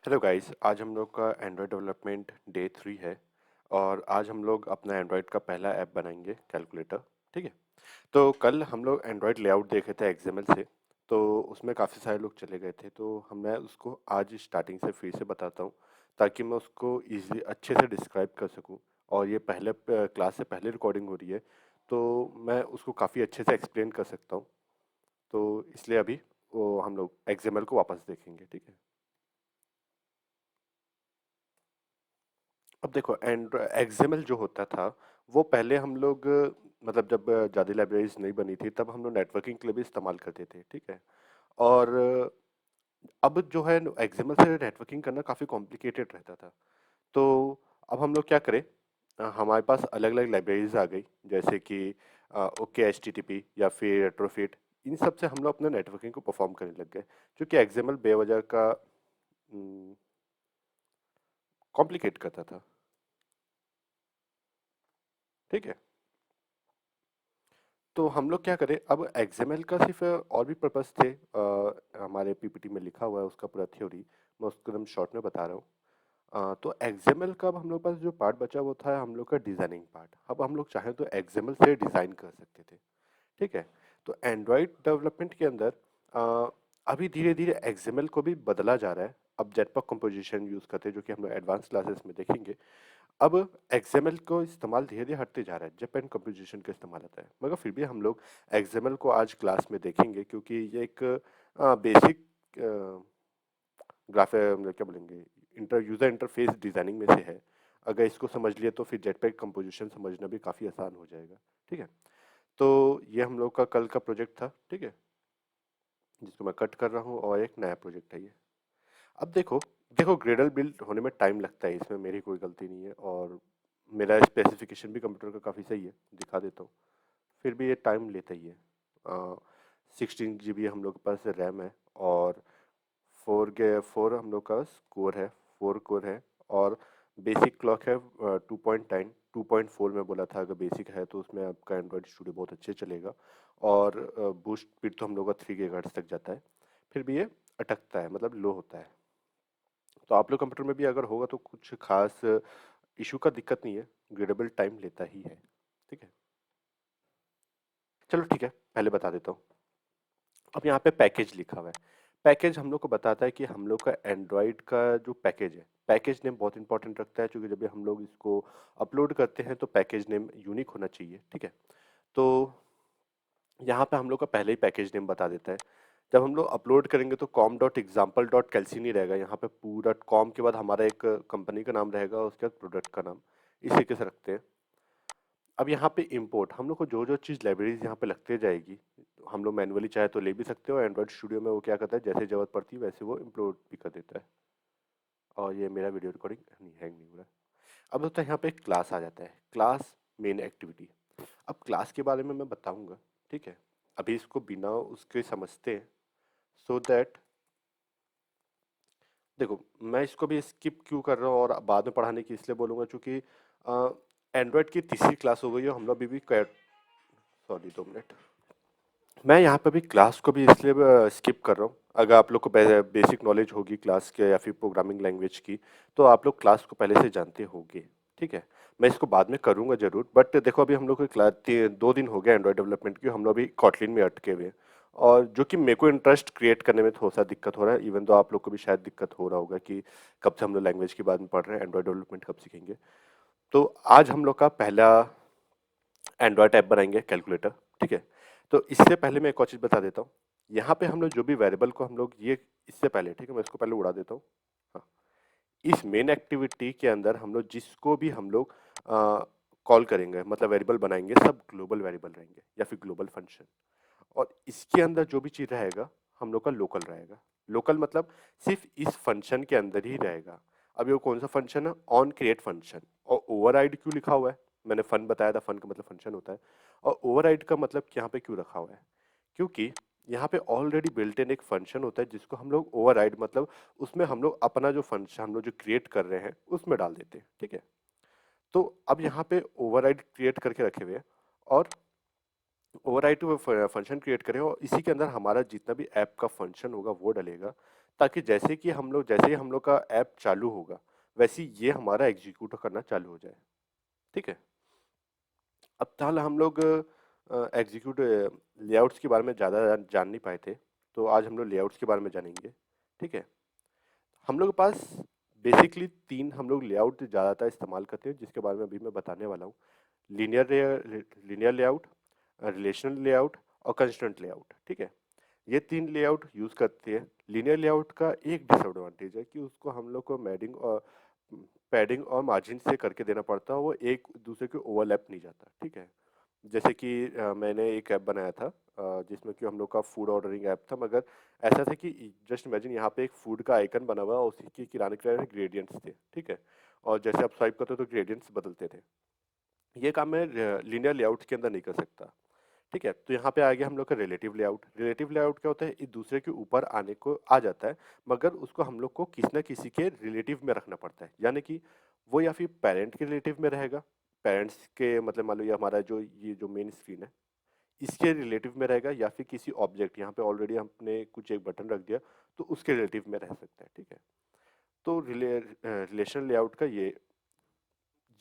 Hello guys, आज हम लोग का एंड्रॉयड डेवलपमेंट डे 3 है और आज हम लोग अपना एंड्रॉयड का पहला ऐप बनाएंगे कैलकुलेटर। ठीक है। तो कल हम लोग एंड्रॉयड लेआउट देखे थे एक्सएमएल से। तो उसमें काफ़ी सारे लोग चले गए थे, तो मैं उसको आज स्टार्टिंग से फिर से बताता हूँ ताकि मैं उसको इजी अच्छे से डिस्क्राइब कर सकूँ। और ये पहले क्लास से पहले रिकॉर्डिंग हो रही है, तो मैं उसको काफ़ी अच्छे से एक्सप्लेन कर सकता हूँ। तो इसलिए अभी वो हम लोग एक्सएमएल को वापस देखेंगे। ठीक है। अब देखो, एंड एक्सएमएल जो होता था वो पहले हम लोग मतलब जब ज़्यादा लाइब्रेरीज नहीं बनी थी तब हम लोग नेटवर्किंग के लिए भी इस्तेमाल करते थे। ठीक है। और अब जो है एक्सएमएल से नेटवर्किंग करना काफ़ी कॉम्प्लिकेटेड रहता था। तो अब हम लोग क्या करें, हमारे पास अलग अलग लाइब्रेरीज आ गई, जैसे कि okay H T T P या फिर रेट्रोफिट। इन सब से हम लोग अपना नेटवर्किंग को परफॉर्म करने लग गए, क्योंकि एक्सएमएल बेवजह का कॉम्प्लिकेट करता था। ठीक है। तो हम लोग क्या करें, अब एक्सएमएल का सिर्फ और भी पर्पस थे, हमारे पीपीटी में लिखा हुआ है उसका पूरा थ्योरी। मैं उसको एकदम शॉर्ट में बता रहा हूँ। तो एक्सएमएल का अब हम लोग पास जो पार्ट बचा वो था हम लोग का डिजाइनिंग पार्ट। अब हम लोग चाहें तो एक्सएमएल से डिजाइन कर सकते थे। ठीक है। तो एंड्रॉयड डेवलपमेंट के अंदर अ, अभी धीरे धीरे एक्सएमएल को भी बदला जा रहा है। अब जेटपॉक कंपोजिशन यूज करते हैं, जो कि हम लोग एडवांस क्लासेस में देखेंगे। अब एक्सएमएल को इस्तेमाल धीरे धीरे हटते जा रहा है, जब एंड कंपोजिशन का इस्तेमाल आता है, मगर फिर भी हम लोग एक्सएमएल को आज क्लास में देखेंगे, क्योंकि ये एक बेसिक ग्राफ मतलब क्या बोलेंगे, यूजर इंटरफेस डिजाइनिंग में से है। अगर इसको समझ लिए तो फिर जेटपैक कंपोजिशन समझना भी काफ़ी आसान हो जाएगा। ठीक है। तो ये हम लोग का कल का प्रोजेक्ट था। ठीक है। जिसको मैं कट कर रहा हूँ, और एक नया प्रोजेक्ट है ये। अब देखो, ग्रेडल बिल्ड होने में टाइम लगता है, इसमें मेरी कोई गलती नहीं है। और मेरा स्पेसिफिकेशन भी कंप्यूटर का काफ़ी सही है, दिखा देता हूँ। फिर भी ये टाइम लेता ही है। 16 GB हम लोग के पास रैम है, और फोर हम लोग का कोर है, 4 कोर है। और बेसिक क्लॉक है 2.9, 2.4 में बोला था। अगर बेसिक है तो उसमें आपका एंड्रॉयड स्टूडियो बहुत अच्छे चलेगा। और बूस्ट स्पीड तो हम लोग का 3 GHz तक जाता है। फिर भी ये अटकता है, मतलब लो होता है। तो आप लोग कंप्यूटर में भी अगर होगा तो कुछ खास इशू का दिक्कत नहीं है, ग्रेडेबल टाइम लेता ही है। ठीक है। चलो ठीक है, पहले बता देता हूँ। अब यहाँ पे पैकेज लिखा हुआ है। पैकेज हम लोग को बताता है कि हम लोग का एंड्रॉयड का जो पैकेज है, पैकेज नेम बहुत इंपॉर्टेंट रखता है, क्योंकि जब भी हम लोग इसको अपलोड करते हैं तो पैकेज नेम यूनिक होना चाहिए। ठीक है। तो यहाँ पे हम लोग का पहले ही पैकेज नेम बता देता है। जब हम लोग अपलोड करेंगे तो com.example.calc नहीं रहेगा, यहाँ पे पूरा कॉम के बाद हमारा एक कंपनी का नाम रहेगा, उसके बाद प्रोडक्ट का नाम। इसी तरीके से रखते हैं। अब यहाँ पे इंपोर्ट हम लोग को जो जो चीज़ लाइब्रेरीज यहाँ पे लगते जाएगी, हम लोग मैनुअली चाहे तो ले भी सकते हो। एंड्रॉइड स्टूडियो में वो क्या करता है, जैसे जरूरत पड़ती है वैसे वो इंपोर्ट भी कर देता है। और ये मेरा वीडियो रिकॉर्डिंग नहीं, हैंग नहीं हो रहा है। अब होता है यहाँ पे क्लास आ जाता है, क्लास मेन एक्टिविटी। अब क्लास के बारे में मैं बताऊंगा। ठीक है। अभी इसको बिना उसके समझते हैं, सो दैट देखो, मैं इसको भी स्किप क्यों कर रहा हूँ और बाद में पढ़ाने की इसलिए बोलूंगा, क्योंकि एंड्रॉयड की तीसरी क्लास हो गई है, हम लोग अभी भी सॉरी 2 मिनट। मैं यहाँ पे भी क्लास को भी इसलिए स्किप कर रहा हूँ। अगर आप लोग को बेसिक नॉलेज होगी क्लास के या फिर प्रोग्रामिंग लैंग्वेज की, तो आप लोग क्लास को पहले से जानते होंगे। ठीक है। मैं इसको बाद में करूँगा जरूर, बट देखो अभी हम लोग को क्लास 2 दिन हो गया एंड्रॉयड डेवलपमेंट की, हम लोग अभी कॉटलिन में अटके हुए हैं। और जो कि मेरे को इंटरेस्ट क्रिएट करने में थोड़ा सा दिक्कत हो रहा है, इवन तो आप लोग को भी शायद दिक्कत हो रहा होगा कि कब से हम लोग लैंग्वेज के बारे में पढ़ रहे हैं, एंड्रॉयड डेवलपमेंट कब सीखेंगे। तो आज हम लोग का पहला एंड्रॉयड ऐप बनाएंगे कैलकुलेटर। ठीक है। तो इससे पहले मैं एक और चीज़ बता देता हूँ। यहाँ पे हम लोग जो भी वेरिएबल को हम लोग ये इससे पहले, ठीक है, मैं इसको पहले उड़ा देता हूँ। हाँ। इस मेन एक्टिविटी के अंदर हम लोग जिसको भी हम लोग कॉल करेंगे, मतलब वेरिएबल बनाएंगे, सब ग्लोबल वेरिएबल रहेंगे या फिर ग्लोबल फंक्शन। और इसके अंदर जो भी चीज़ रहेगा हम लोग का लोकल रहेगा। लोकल मतलब सिर्फ इस फंक्शन के अंदर ही रहेगा। अब ये कौन सा फंक्शन है, ऑन क्रिएट फंक्शन। और ओवरराइड क्यों लिखा हुआ है, मैंने फन बताया था, फन का मतलब फंक्शन होता है। और ओवरराइड का मतलब यहाँ पे क्यों रखा हुआ है, क्योंकि यहाँ पे ऑलरेडी बिल्ट इन एक फंक्शन होता है जिसको हम लोग ओवरराइड मतलब उसमें हम लोग अपना जो फंक्शन हम लोग जो क्रिएट कर रहे हैं उसमें डाल देते हैं। ठीक है। तो अब यहाँ पे ओवरराइड क्रिएट करके रखे हुए हैं, और ओवरराइड फंक्शन क्रिएट करें, और इसी के अंदर हमारा जितना भी ऐप का फंक्शन होगा वो डलेगा, ताकि जैसे ही हम लोग का ऐप चालू होगा, वैसे ही ये हमारा एग्जीक्यूट करना चालू हो जाए। ठीक है। अब ताल हम लोग एग्जीक्यूट लेआउट्स के बारे में ज़्यादा जान नहीं पाए थे, तो आज हम लोग लेआउट्स के बारे में जानेंगे। ठीक है। हम लोग के पास बेसिकली तीन हम लोग लेआउट ज़्यादातर इस्तेमाल करते हैं, जिसके बारे में अभी मैं बताने वाला हूँ। Linear linear layout, relational layout और कंस्ट्रेंट लेआउट। ठीक है। ये तीन लेआउट यूज़ करते हैं। लीनियर लेआउट का एक डिसएडवांटेज है कि उसको हम लोग को पैडिंग और मार्जिन से करके देना पड़ता है, वो एक दूसरे के ओवरलैप नहीं जाता। ठीक है। जैसे कि मैंने एक ऐप बनाया था, जिसमें कि हम लोग का फूड ऑर्डरिंग ऐप था, मगर ऐसा था कि जस्ट इमेजिन यहाँ पे एक फूड का आइकन बना हुआ है और उसी के किराने के ग्रेडियंट्स थे। ठीक है। और जैसे आप स्वाइप करते हो तो ग्रेडियंट्स बदलते थे। ये काम मैं लीनियर लेआउट के अंदर नहीं कर सकता। ठीक है। तो यहाँ पे आ गया हम लोग का रिलेटिव लेआउट। रिलेटिव लेआउट क्या होता है, एक दूसरे के ऊपर आने को आ जाता है, मगर उसको हम लोग को किसी न किसी के रिलेटिव में रखना पड़ता है। यानी कि वो या फिर पेरेंट के रिलेटिव में रहेगा, पेरेंट्स के मतलब मान लो ये हमारा ये जो मेन स्क्रीन है इसके रिलेटिव में रहेगा, या फिर किसी ऑब्जेक्ट, यहाँ पे ऑलरेडी हमने कुछ एक बटन रख दिया तो उसके रिलेटिव में रह सकता है। ठीक है। तो रिलेशन लेआउट का ये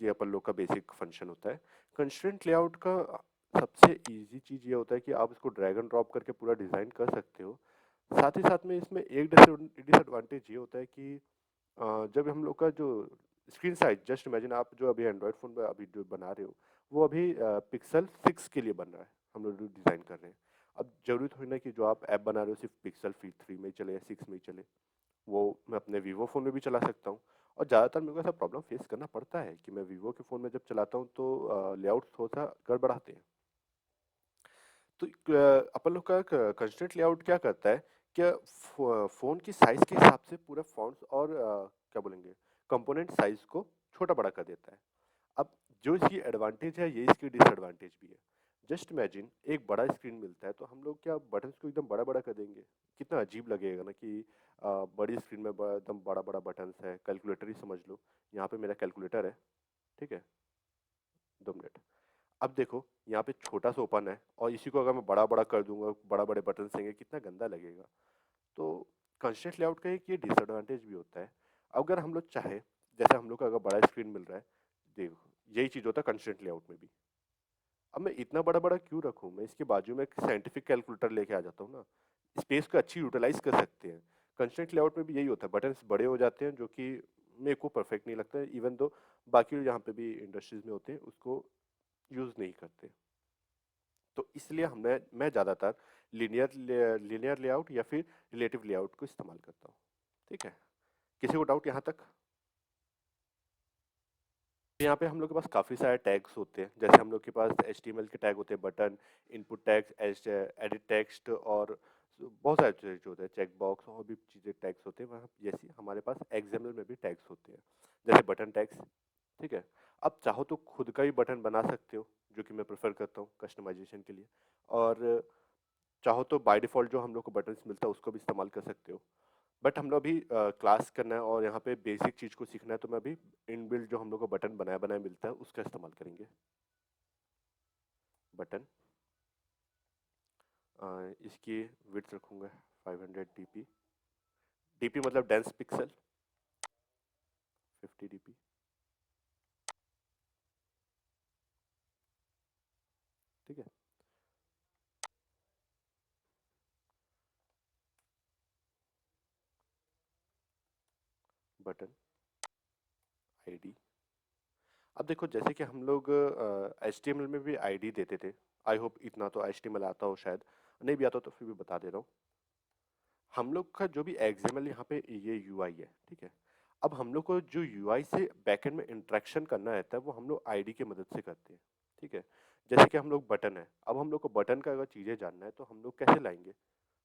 अपन लोग का बेसिक फंक्शन होता है। कंस्ट्रेंट लेआउट का सबसे इजी चीज़ ये होता है कि आप इसको ड्रैग एंड ड्रॉप करके पूरा डिज़ाइन कर सकते हो। साथ ही साथ में इसमें एक डिसएडवांटेज ये होता है कि जब हम लोग का जो स्क्रीन साइज, जस्ट इमेजिन आप जो अभी एंड्रॉयड फ़ोन में अभी जो बना रहे हो, वो अभी पिक्सल 6 के लिए बन रहा है, हम लोग जो डिज़ाइन कर रहे हैं। अब ज़रूरी थोड़ी ना कि जो आप ऐप बना रहे हो सिर्फ पिक्सल 3 में ही चले या 6 में ही चले, वो मैं अपने वीवो फ़ोन में भी चला सकता हूँ। और ज़्यादातर मेरे को ऐसा प्रॉब्लम फेस करना पड़ता है कि मैं वीवो के फ़ोन में जब चलाता हूँ तो लेआउट थोड़ा सा गड़बड़ाते हैं। तो अपन लोग का कंस्ट्रेंट लेआउट क्या करता है, क्या फ़ोन की साइज़ के हिसाब से पूरा फ़ॉन्ट्स और क्या बोलेंगे, कंपोनेंट साइज़ को छोटा बड़ा कर देता है। अब जो इसकी एडवांटेज है, ये इसकी डिसएडवांटेज भी है। जस्ट इमेजिन एक बड़ा स्क्रीन मिलता है तो हम लोग क्या बटन्स को एकदम बड़ा बड़ा कर देंगे? कितना अजीब लगेगा ना कि बड़ी स्क्रीन में एकदम बड़ा बड़ा बटन्स है। कैलकुलेटर ही समझ लो, यहाँ पे मेरा कैलकुलेटर है। ठीक है। 2 मिनट। अब देखो यहाँ पे छोटा सा ओपन है और इसी को अगर मैं बड़ा बड़ा कर दूंगा, बड़ा बड़े बटन देंगे, कितना गंदा लगेगा। तो कंस्ट्रेंट लेआउट का एक ये डिसएडवांटेज भी होता है। अगर हम लोग चाहे, जैसे हम लोग को अगर बड़ा स्क्रीन मिल रहा है, देखो यही चीज़ होता है कंस्ट्रेंट लेआउट में भी। अब मैं इतना बड़ा बड़ा क्यों रखूँ, मैं इसके बाजू में एक साइंटिफिक कैलकुलेटर लेके आ जाता हूँ ना, स्पेस को अच्छी यूटिलाइज कर सकते हैं। कंस्ट्रेंट लेआउट में भी यही होता है, बटन्स बड़े हो जाते हैं, जो कि मेरे को परफेक्ट नहीं लगता है, इवन दो बाकी यहाँ पे भी इंडस्ट्रीज में होते हैं उसको यूज़ नहीं करते। तो इसलिए मैं ज़्यादातर लीनियर लेआउट या फिर रिलेटिव लेआउट को इस्तेमाल करता हूँ। ठीक है। किसी को डाउट यहाँ तक? यहाँ पे हम लोग के पास काफ़ी सारे टैग्स होते हैं, जैसे हम लोग के पास HTML के टैग होते हैं, button, input tags, edit text और बहुत सारे चीज़ें जो होते हैं, चेक बॉक्स और भी चीज़ें टैग्स होते हैं वहाँ, जैसे हमारे पास XML में भी टैग्स होते हैं, जैसे बटन टैग्स। ठीक है। अब चाहो तो खुद का ही बटन बना सकते हो, जो कि मैं प्रेफर करता हूँ कस्टमाइजेशन के लिए। और चाहो तो बाय डिफ़ॉल्ट जो हम लोग को बटन्स मिलता है उसको भी इस्तेमाल कर सकते हो। बट हम लोग अभी क्लास करना है और यहाँ पे बेसिक चीज़ को सीखना है, तो मैं अभी इनबिल्ट जो हम लोग को बटन बनाया बनाया मिलता है उसका इस्तेमाल करेंगे। बटन, इसकी विड्थ रखूँगा 500 dp। dp मतलब डेंस पिक्सल, 50 dp। ठीक है। Button ID. अब देखो जैसे कि हम लोग HTML में भी आईडी देते थे। आई होप इतना तो HTML आता हो, शायद नहीं भी आता तो फिर भी बता दे रहा हूँ। हम लोग का जो भी XML यहाँ पे ये यूआई है। ठीक है। अब हम लोग को जो यूआई से बैकएंड में इंटरेक्शन करना रहता है वो हम लोग आईडी की मदद से करते हैं। ठीक है। जैसे कि हम लोग बटन है, अब हम लोग को बटन का अगर चीज़ें जानना है तो हम लोग कैसे लाएंगे?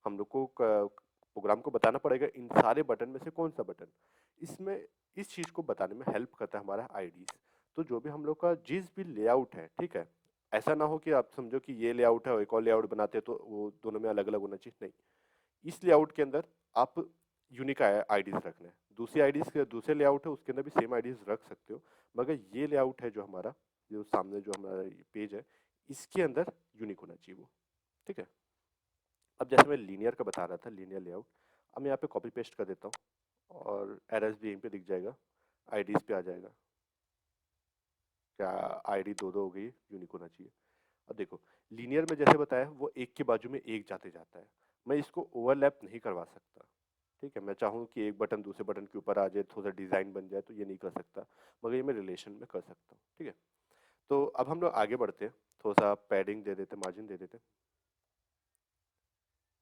हम लोग को प्रोग्राम को बताना पड़ेगा इन सारे बटन में से कौन सा बटन इसमें, इस चीज़ को बताने में हेल्प करता है हमारा आईडीज। तो जो भी हम लोग का जिस भी लेआउट है, ठीक है, ऐसा ना हो कि आप समझो कि ये लेआउट है और एक और लेआउट बनाते हैं तो वो दोनों में अलग अलग होना चाहिए, नहीं। इस लेआउट के अंदर आप यूनिक आईडीज रखना है, दूसरी आईडीज के दूसरे लेआउट है उसके अंदर भी सेम आईडीज रख सकते हो, मगर ये लेआउट है जो हमारा, जो सामने जो हमारा पेज है, इसके अंदर यूनिक होना चाहिए वो। ठीक है। अब जैसे मैं लीनियर का बता रहा था, लीनियर लेआउट, अब मैं यहाँ पे कॉपी पेस्ट कर देता हूँ और एरर्स भी यहीं पे दिख जाएगा, आईडीज पे आ जाएगा। क्या आईडी दो दो हो गई, यूनिक होना चाहिए। अब देखो, लीनियर में जैसे बताया वो एक के बाजू में एक जाते जाता है, मैं इसको ओवरलैप नहीं करवा सकता। ठीक है, मैं चाहूँ कि एक बटन दूसरे बटन के ऊपर आ जाए, थोड़ा सा डिज़ाइन बन जाए, तो ये नहीं कर सकता, मगर ये मैं रिलेशन में कर सकता हूँ। ठीक है, तो अब हम लोग आगे बढ़ते हैं, थोड़ा सा पैडिंग दे देते, मार्जिन दे देते,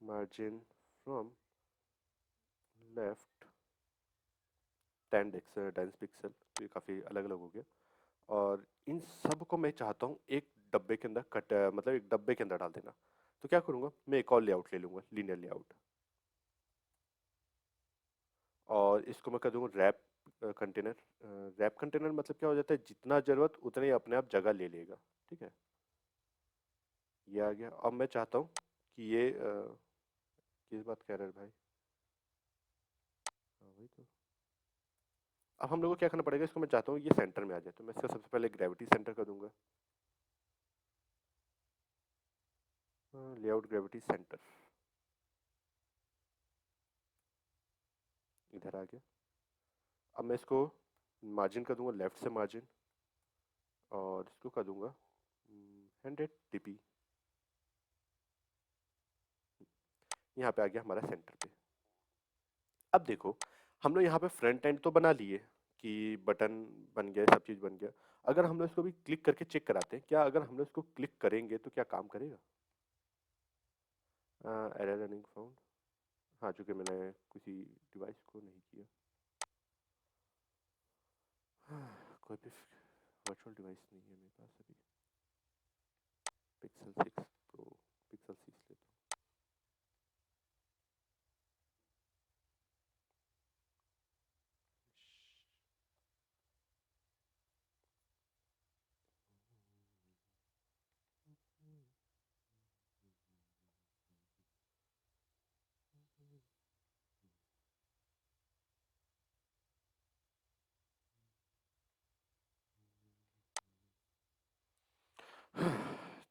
मार्जिन फ्रॉम लेफ्ट 10 पिक्सल, तो ये काफ़ी अलग अलग हो गया। और इन सब को मैं चाहता हूँ एक डब्बे के अंदर कट, मतलब एक डब्बे के अंदर डाल देना। तो क्या करूँगा, मैं एक और लेआउट ले लूँगा, लीनियर लेआउट, और इसको मैं कर दूँगा रैप कंटेनर। रैप कंटेनर मतलब क्या हो जाता है, जितना ज़रूरत उतना ही अपने आप जगह ले लेगा। ठीक है, ये आ गया। अब मैं चाहता हूँ कि ये किस बात कह रहे हैं भाई, हाँ वही तो। अब हम लोग को क्या करना पड़ेगा, इसको मैं चाहता हूँ ये सेंटर में आ जाए, तो मैं इसका सबसे पहले ग्रेविटी सेंटर कर दूंगा, लेआउट ग्रेविटी सेंटर, इधर आ गया। अब मैं इसको मार्जिन कर दूंगा, लेफ्ट से मार्जिन, और इसको कर दूंगा 100 dp। यहाँ पे आ गया हमारा सेंटर पे। अब देखो, हम लोग यहाँ पे फ्रंट एंड तो बना लिए कि बटन बन गया, सब चीज़ बन गया। अगर हम लोग इसको भी क्लिक करके चेक कराते हैं, क्या अगर हम लोग इसको क्लिक करेंगे तो क्या काम करेगा? एरर रनिंग फाउंड, हाँ चूंकि मैंने किसी डिवाइस को नहीं किया। कोई भी वर्चुअल डिवाइस नहीं है मेरे पास अभी। पिक्सल 6 प्रो, पिक्सल 6 लेता हूँ।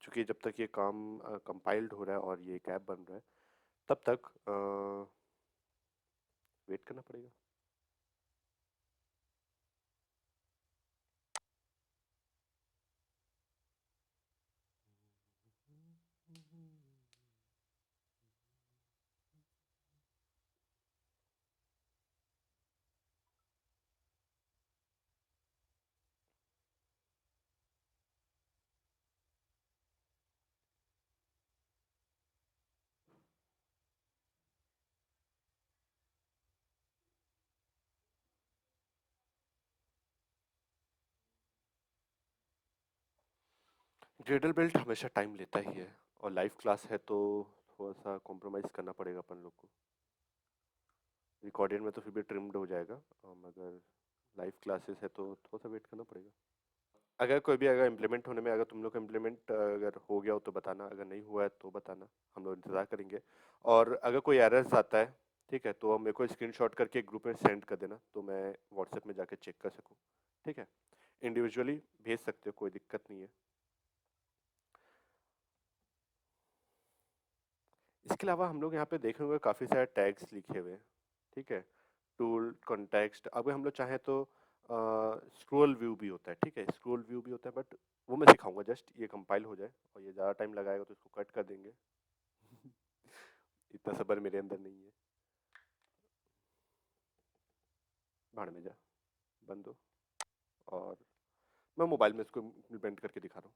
चूंकि जब तक ये काम कंपाइल्ड हो रहा है और ये एक ऐप बन रहा है, तब तक वेट करना पड़ेगा। ग्रेडल बिल्ट हमेशा टाइम लेता ही है, और लाइव क्लास है तो थोड़ा सा कॉम्प्रोमाइज़ करना पड़ेगा अपन लोग को। रिकॉर्डेड में तो फिर भी ट्रिम्ड हो जाएगा, मगर लाइव क्लासेस है तो थोड़ा सा वेट करना पड़ेगा। अगर कोई भी अगर इम्प्लीमेंट होने में, अगर तुम लोग का इम्प्लीमेंट अगर हो गया हो तो बताना, अगर नहीं हुआ है तो बताना, हम लोग इंतज़ार करेंगे। और अगर कोई एरर्स आता है, ठीक है, तो मेरे को स्क्रीनशॉट करके ग्रुप में सेंड कर देना, तो मैं व्हाट्सएप में जाके चेक कर सकूँ। ठीक है, इंडिविजुअली भेज सकते हो, कोई दिक्कत नहीं है। इसके अलावा हम लोग यहाँ पे देखे होंगे काफ़ी सारे टैग्स लिखे हुए हैं। ठीक है, टूल कॉन्टेक्स्ट, अगर हम लोग चाहें तो स्क्रॉल व्यू भी होता है। ठीक है, स्क्रॉल व्यू भी होता है, बट वो मैं सिखाऊंगा, जस्ट ये कंपाइल हो जाए, और ये ज़्यादा टाइम लगाएगा तो इसको कट कर देंगे। इतना सब्र मेरे अंदर नहीं है। भाड़ में जा, बंद हो, और मैं मोबाइल में इसको इम्प्लीमेंट करके दिखा रहा हूँ।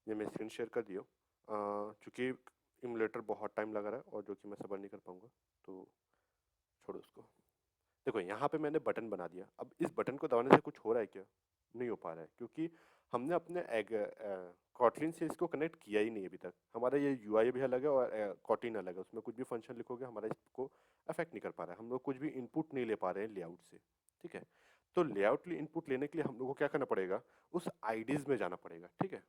ये मैं स्क्रीन शेयर कर दिया। चूँकि इमुलेटर बहुत टाइम लगा रहा है और जो कि मैं सब्र नहीं कर पाऊँगा, तो छोड़ो उसको। देखो यहाँ पे मैंने बटन बना दिया, अब इस बटन को दबाने से कुछ हो रहा है क्या? नहीं हो पा रहा है, क्योंकि हमने अपने कॉटलिन से इसको कनेक्ट किया ही नहीं अभी तक। हमारा ये यूआई भी अलग है और कॉटलिन अलग है, उसमें कुछ भी फंक्शन लिखोगे हमारा इसको अफेक्ट नहीं कर पा रहा है, हम लोग कुछ भी इनपुट नहीं ले पा रहे हैं लेआउट से। ठीक है, तो लेआउट इनपुट लेने के लिए हम लोग को क्या करना पड़ेगा, उस आईडीज में जाना पड़ेगा। ठीक है,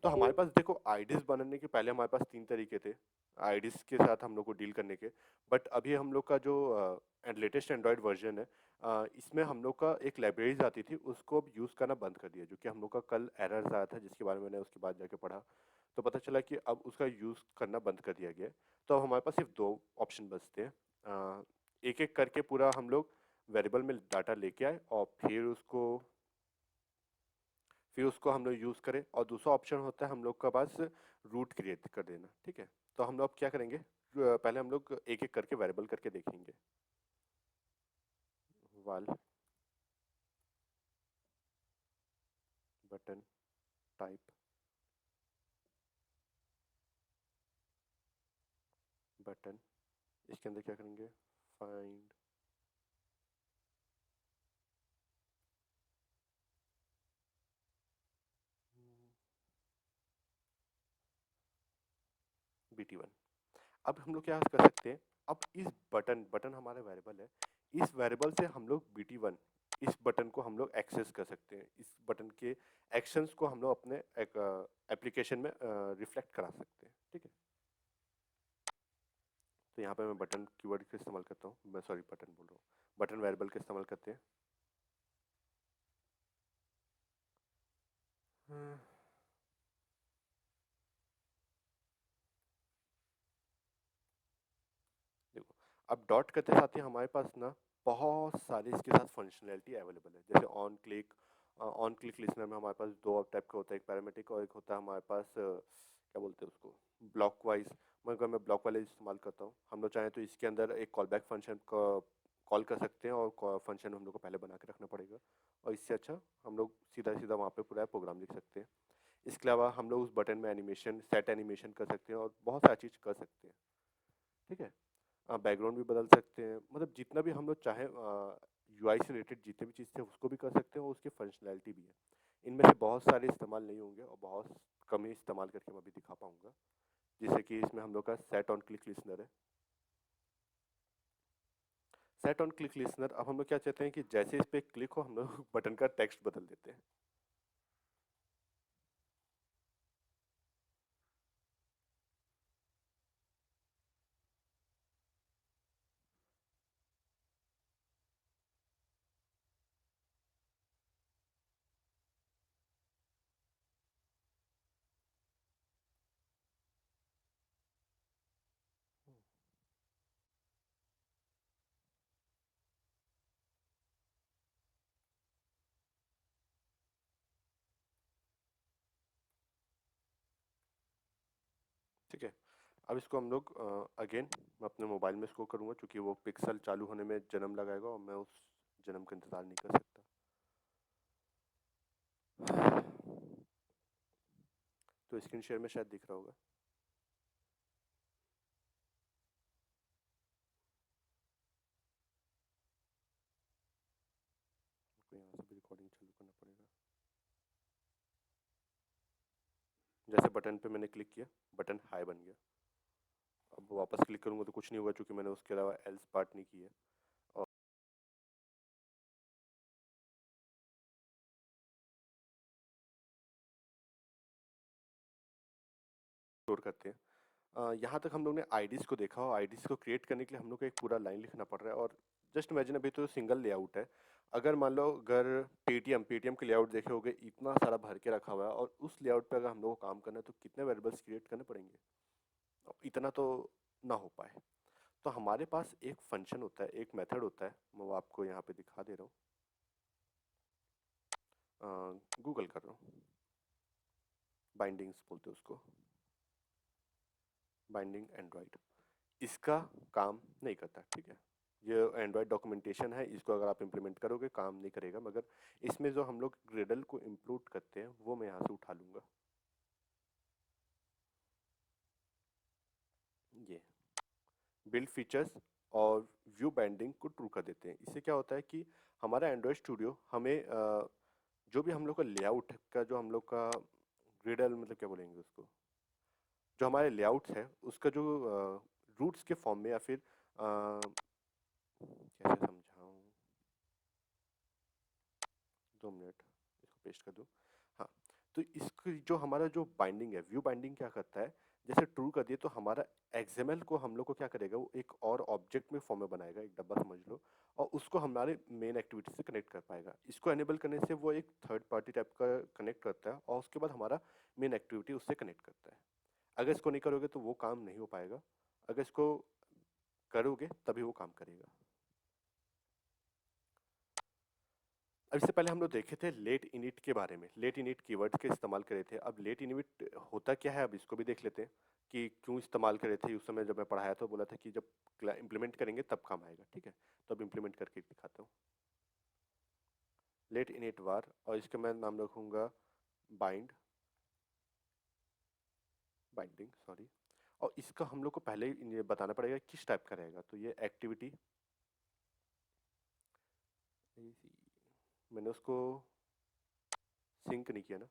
तो हमारे पास देखो आईडीज बनाने के पहले हमारे पास 3 तरीके थे आईडीज के साथ हम लोग को डील करने के। बट अभी हम लोग का जो लेटेस्ट एंड्रॉयड वर्जन है, इसमें हम लोग का एक लाइब्रेरीज आती थी, उसको अब यूज़ करना बंद कर दिया, जो कि हम लोग का कल एरर्स आया था जिसके बारे में मैंने उसके बाद जाके पढ़ा। तो पता चला कि अब उसका यूज़ करना बंद कर दिया गया है। तो अब हमारे पास सिर्फ 2 ऑप्शन बचते हैं। एक-एक करके पूरा हम लोग वेरिएबल में डाटा लेके आए और फिर उसको हम लोग यूज़ करें। और दूसरा ऑप्शन होता है हम लोग का पास रूट क्रिएट कर देना, ठीक है। तो हम लोग अब क्या करेंगे, पहले हम लोग एक एक करके वेरिएबल करके देखेंगे। वाल बटन टाइप बटन, इसके अंदर क्या करेंगे, फाइंड BT1। अब हम लोग क्या कर सकते हैं, अब इस बटन बटन हमारा वेरिएबल है, इस वेरिएबल से हम लोग BT1 इस बटन को हम लोग एक्सेस कर सकते हैं, इस बटन के एक्शंस को हम लोग अपने एक एप्लीकेशन में रिफ्लेक्ट करा सकते हैं, ठीक है। तो यहाँ पे मैं बटन कीवर्ड का इस्तेमाल करता हूँ, मैं सॉरी बटन बोल रहा हूँ, बटन वेरिएबल का इस्तेमाल करते हैं। हम्म, देखो, अब डॉट करते साथ ही हमारे पास ना बहुत सारी इसके साथ फंक्शनैलिटी अवेलेबल है। जैसे ऑन क्लिक लिसनर में हमारे पास दो टाइप का होता है, एक पैरामेट्रिक और एक होता है हमारे पास क्या बोलते हैं उसको, ब्लॉक वाइज। मगर मैं ब्लॉक वाले इस्तेमाल करता हूँ। हम लोग चाहें तो इसके अंदर एक कॉल बैक फंक्शन का कॉल कर सकते हैं, और फंक्शन हम लोग को पहले बना के रखना पड़ेगा, और इससे अच्छा हम लोग सीधा सीधा वहाँ पे पूरा प्रोग्राम लिख सकते हैं। इसके अलावा हम लोग उस बटन में एनिमेशन सेट एनिमेशन कर सकते हैं और बहुत सारी चीज़ कर सकते हैं, ठीक है। बैकग्राउंड भी बदल सकते हैं, मतलब जितना भी हम लोग चाहें यूआई से रिलेटेड जितने भी चीज़ थे उसको भी कर सकते हैं, और उसकी फंक्शनैलिटी भी है। इनमें से बहुत सारे इस्तेमाल नहीं होंगे और बहुत कम ही इस्तेमाल करके मैं अभी दिखा पाऊंगा। जैसे कि इसमें हम लोग का सेट ऑन क्लिक लिसनर है। सेट ऑन क्लिक लिसनर, अब हम लोग क्या चाहते हैं कि जैसे इस पे क्लिक हो हम लोग बटन का टेक्स्ट बदल देते हैं। ठीक है। अब इसको हम लोग अगेन मैं अपने मोबाइल में इसको करूँगा, क्योंकि वो पिक्सल चालू होने में जन्म लगाएगा और मैं उस जन्म का इंतज़ार नहीं कर सकता। तो स्क्रीन शेयर में शायद दिख रहा होगा। आपको यहाँ से भी रिकॉर्डिंग चालू करना पड़ेगा। जैसे बटन पे मैंने क्लिक किया, बटन हाई बन गया। अब वापस क्लिक करूँगा तो कुछ नहीं होगा, क्योंकि मैंने उसके अलावा एल्स पार्ट नहीं किया। और स्टोर करते हैं। यहाँ तक हम लोग ने आईडीज़ को देखा, और आईडीज़ को क्रिएट करने के लिए हम लोग को एक पूरा लाइन लिखना पड़ रहा है। और जस्ट इमेजिन, अभी तो सिंगल लेआउट है। अगर मान लो अगर पेटीएम के लेआउट देखे होगे, इतना सारा भर के रखा हुआ है, और उस लेआउट पे अगर हम लोग को काम करना है तो कितने वेरिएबल्स क्रिएट करने पड़ेंगे, इतना तो ना हो पाए। तो हमारे पास एक फंक्शन होता है, एक मेथड होता है, मैं वो आपको यहाँ पे दिखा दे रहा हूँ। गूगल कर रहा हूँ, बाइंडिंग्स बोलते हैं उसको, बाइंडिंग एंड्रॉइड। इसका काम नहीं करता, ठीक है। ये एंड्रॉयड डॉक्यूमेंटेशन है, इसको अगर आप इम्प्लीमेंट करोगे काम नहीं करेगा। मगर इसमें जो हम लोग ग्रेडल को इम्प्रूव करते हैं वो मैं यहाँ से उठा लूँगा। ये बिल्ड फीचर्स और व्यू बाइंडिंग को ट्रू कर देते हैं। इससे क्या होता है कि हमारा एंड्रॉयड स्टूडियो हमें जो भी हम लोग का लेआउट का, जो हम लोग का ग्रेडल मतलब क्या बोलेंगे उसको, जो हमारे लेआउट्स है उसका जो रूट्स के फॉर्म में, या फिर कैसे समझाऊँ, 2 मिनट इसको पेस्ट कर दूँ। हाँ, तो इसकी जो हमारा जो बाइंडिंग है, व्यू बाइंडिंग क्या करता है, जैसे ट्रू कर दिए तो हमारा एक्सएमएल को हम लोग को क्या करेगा, वो एक और ऑब्जेक्ट में फॉर्म में बनाएगा, एक डब्बा समझ लो, और उसको हमारे मेन एक्टिविटी से कनेक्ट कर पाएगा। इसको एनेबल करने से वो एक थर्ड पार्टी टाइप का कनेक्ट करता है और उसके बाद हमारा मेन एक्टिविटी उससे कनेक्ट करता है। अगर इसको नहीं करोगे तो वो काम नहीं हो पाएगा, अगर इसको करोगे तभी वो काम करेगा। अब इससे पहले हम लोग देखे थे लेट इनिट के बारे में, लेट इनिट कीवर्ड के इस्तेमाल करे थे। अब लेट इनिट होता क्या है, अब इसको भी देख लेते हैं कि क्यों इस्तेमाल करे थे। उस समय जब मैं पढ़ाया तो बोला था कि जब इम्प्लीमेंट करेंगे तब काम आएगा, ठीक है। तो अब इम्प्लीमेंट करके दिखाता हूँ। लेट इनिट वार, और इसका मैं नाम रखूंगा बाइंडिंग, सॉरी। और इसका हम लोग को पहले ही ये बताना पड़ेगा किस टाइप का रहेगा। तो ये एक्टिविटी, मैंने उसको सिंक नहीं किया ना,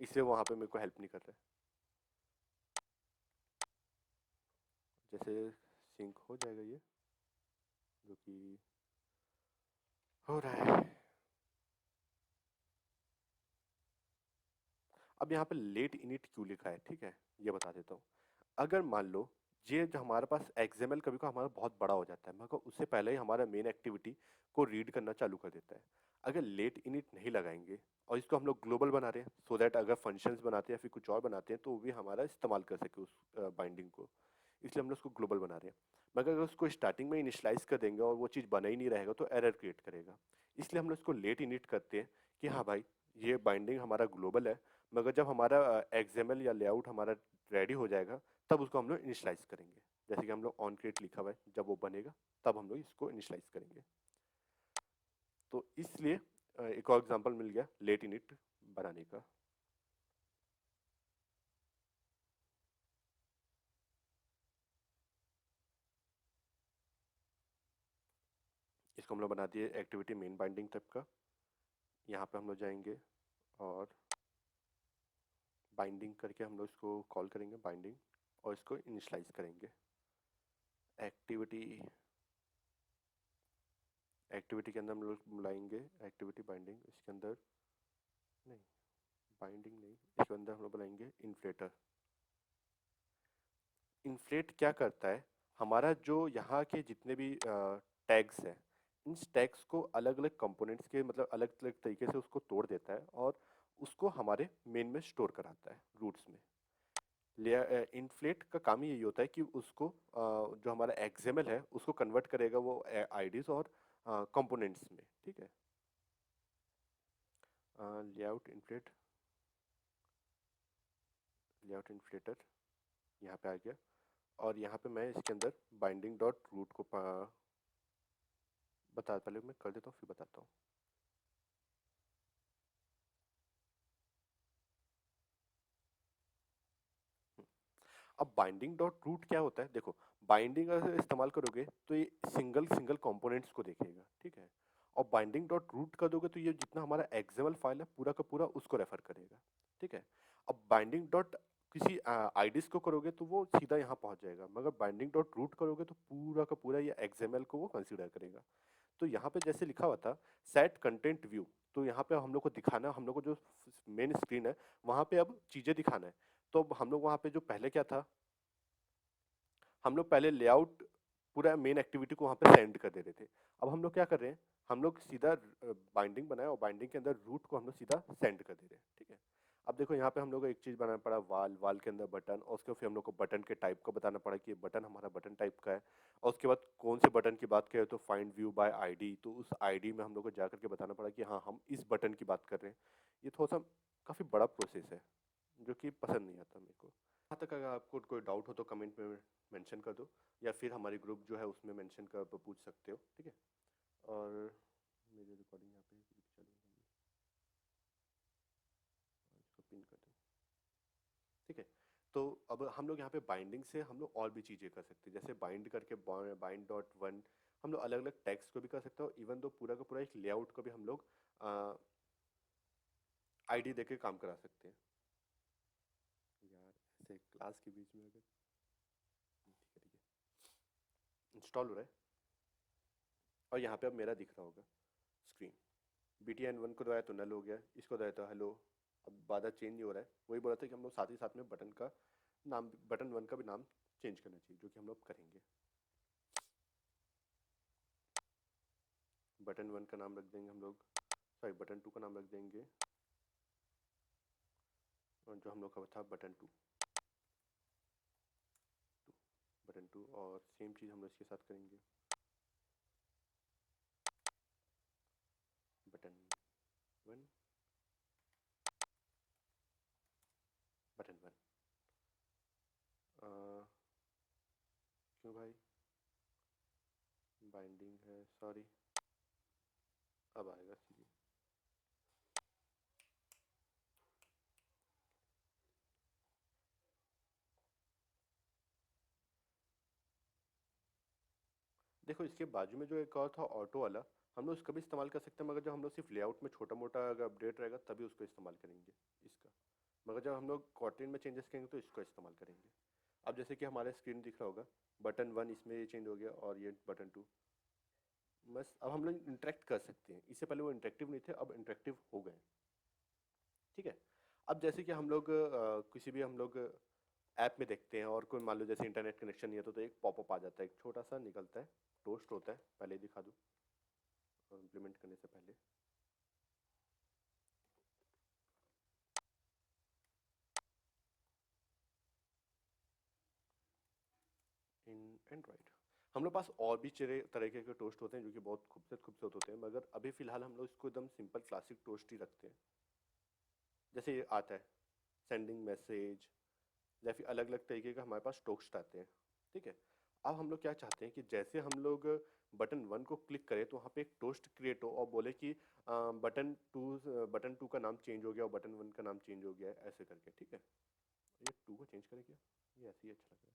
इसलिए वहाँ पे मेरे को हेल्प नहीं कर रहा है। जैसे सिंक हो जाएगा ये, जो कि हो रहा है। अब यहाँ पे लेट इनिट क्यों लिखा है, ठीक है, ये बता देता हूँ। अगर मान लो ये जो हमारे पास एक्सएमएल कभी को हमारा बहुत बड़ा हो जाता है, मगर उससे पहले ही हमारा मेन एक्टिविटी को रीड करना चालू कर देता है। अगर लेट इनिट नहीं लगाएंगे और इसको हम लोग ग्लोबल बना रहे हैं, सो दैट अगर फंक्शंस बनाते हैं या फिर कुछ और बनाते हैं तो वो भी हमारा इस्तेमाल कर सके उस बाइंडिंग को, इसलिए हम लोग उसको ग्लोबल बना रहे हैं। मगर अगर उसको स्टार्टिंग में इनिशलाइज कर देंगे और वो चीज़ बना ही नहीं रहेगा तो एरर क्रिएट करेगा। इसलिए हम लोग इसको लेट इनिट करते हैं कि हाँ भाई, ये बाइंडिंग हमारा ग्लोबल है, मगर जब हमारा एक्सएमएल या लेआउट हमारा रेडी हो जाएगा तब उसको हम लोग इनिशलाइज करेंगे। जैसे कि हम लोग ऑन क्रिएट लिखा हुआ है, जब वो बनेगा तब हम लोग इसको इनिशलाइज करेंगे। तो इसलिए एक और एग्जांपल मिल गया लेट इनिट बनाने का। इसको हम लोग बना दिए एक्टिविटी मेन बाइंडिंग टाइप का। यहाँ पे हम लोग जाएंगे और बाइंडिंग करके हम लोग इसको कॉल करेंगे बाइंडिंग, और इसको इनिशलाइज करेंगे। एक्टिविटी, एक्टिविटी के अंदर हम लोग बुलाएंगे एक्टिविटी बाइंडिंग, इसके अंदर नहीं, बाइंडिंग नहीं, इसके अंदर हम लोग बुलाएंगे इन्फ्लेटर। इन्फ्लेट क्या करता है, हमारा जो यहाँ के जितने भी टैग्स हैं, इन टैग्स को अलग अलग कंपोनेंट्स के मतलब अलग अलग तरीके से उसको तोड़ देता है और उसको हमारे मेन में स्टोर कराता है रूट्स में। इन्फ्लेट का काम ही यही होता है कि उसको जो हमारा एक्सएमएल है उसको कन्वर्ट करेगा वो आईडीज और कंपोनेंट्स में, ठीक है। लेआउट इन्फ्लेट, लेआउट इन्फ्लेटर यहाँ पे आ गया, और यहाँ पे मैं इसके अंदर बाइंडिंग डॉट रूट को बता, पहले मैं कर देता हूँ फिर बताता हूँ। अब बाइंडिंग डॉट रूट क्या होता है, देखो, बाइंडिंग अगर इस्तेमाल करोगे तो ये सिंगल सिंगल कंपोनेंट्स को देखेगा, ठीक है। और बाइंडिंग डॉट रूट कर दोगे तो ये जितना हमारा एक्सएमएल फाइल है पूरा का पूरा उसको रेफर करेगा, ठीक है। अब बाइंडिंग डॉट किसी आईडीज को करोगे तो वो सीधा यहाँ पहुंच जाएगा, मगर बाइंडिंग डॉट रूट करोगे तो पूरा का पूरा ये एक्सएमएल को वो कंसीडर करेगा। तो यहाँ पे जैसे लिखा हुआ था सेट कंटेंट व्यू, तो यहाँ पे हम लोग को दिखाना, हम लोग को जो मेन स्क्रीन है वहाँ पे अब चीजें दिखाना है। तो अब हम लोग वहाँ पे जो पहले क्या था, हम लोग पहले लेआउट पूरा मेन एक्टिविटी को वहाँ पे सेंड कर दे रहे थे। अब हम लोग क्या कर रहे हैं, हम लोग सीधा बाइंडिंग बनाए और बाइंडिंग के अंदर रूट को हम लोग सीधा सेंड कर दे रहे हैं, ठीक है। अब देखो यहाँ पे हम लोग को एक चीज़ बनाना पड़ा, वाल, वाल के अंदर बटन, और उसके फिर हम लोग को बटन के टाइप को बताना पड़ा कि बटन हमारा बटन टाइप का है। और उसके बाद कौन से बटन की बात करें तो फाइंड व्यू बाय आईडी, तो उस आईडी में हम लोग को जा करके बताना पड़ा कि हाँ हम इस बटन की बात कर रहे हैं। ये थोड़ा सा काफ़ी बड़ा प्रोसेस है जो कि पसंद नहीं आता मेरे को। यहाँ तक अगर आपको कोई डाउट हो तो कमेंट में मेंशन कर दो, या फिर हमारी ग्रुप जो है उसमें मेंशन कर पूछ सकते हो, ठीक है। और मेरी रिकॉर्डिंग यहाँ पे चलेगी, इसको पिन कर दो, ठीक है। तो अब हम लोग यहाँ पे बाइंडिंग से हम लोग और भी चीज़ें कर सकते हैं, जैसे बाइंड करके बाइंड डॉट वन हम लोग अलग अलग टैग्स को भी कर सकते हो, इवन दो पूरा का पूरा एक लेआउट को भी हम लोग आईडी देके काम करा सकते हैं। यार ऐसे क्लास के बीच में अगर, ठीक है ठीक है, इंस्टॉल हो रहा है। और यहाँ पे अब मेरा दिख रहा होगा स्क्रीन, BTN1 को दबाया तो नल हो गया, इसको दबाया तो हेलो, अब बाधा चेंज नहीं हो रहा है, वही बोला था कि हम लोग साथ ही साथ में बटन का नाम, बटन वन का भी नाम चेंज करना चाहिए, जो कि हम लोग करेंगे। बटन वन का नाम रख देंगे हम लोग, सॉरी बटन टू का नाम रख देंगे, और जो हम लोग का था बटन टू, बटन टू, और सेम चीज़ हम लोग इसके साथ करेंगे, बटन वन, बटन वन। क्यों भाई, बाइंडिंग है, सॉरी, अब आएगा सीधी। देखो इसके बाजू में जो एक और था ऑटो वाला, हम लोग उसका भी इस्तेमाल कर सकते हैं, मगर जब हम लोग सिर्फ लेआउट में छोटा मोटा अगर अपडेट रहेगा तभी उसको इस्तेमाल करेंगे इसका, मगर जब हम लोग कॉर्टेन में चेंजेस करेंगे तो इसको इस्तेमाल करेंगे। अब जैसे कि हमारे स्क्रीन दिख रहा होगा, बटन वन इसमें ये चेंज हो गया और ये बटन टू, बस अब हम लोग इंटरेक्ट कर सकते हैं, इससे पहले वो इंटरेक्टिव नहीं थे, अब इंटरेक्टिव हो गए। ठीक है। अब जैसे कि हम लोग किसी भी हम लोग ऐप में देखते हैं और कोई मान लो जैसे इंटरनेट कनेक्शन नहीं है तो एक पॉपअप आ जाता है, एक छोटा सा निकलता है, टोस्ट होता है, पहले ही दिखा दूँ इम्प्लीमेंट करने से पहले। इन एंड्रॉइड हम लोग पास और भी तरीके के टोस्ट होते हैं जो कि बहुत खूबसूरत खूबसूरत होते हैं, मगर अभी फिलहाल हम लोग इसको एकदम सिंपल क्लासिक टोस्ट ही रखते हैं। जैसे ये आता है सेंडिंग मैसेज, या फिर अलग अलग तरीके का हमारे पास टोस्ट आते हैं। ठीक है। अब हम लोग क्या चाहते हैं कि जैसे हम लोग बटन वन को क्लिक करें तो वहाँ पे एक टोस्ट क्रिएट हो और बोले कि बटन टू का नाम चेंज हो गया और बटन वन का नाम चेंज हो गया है, ऐसे करके। ठीक है। ये टू को चेंज करें क्या, ये ऐसे ही अच्छा लग रहा है।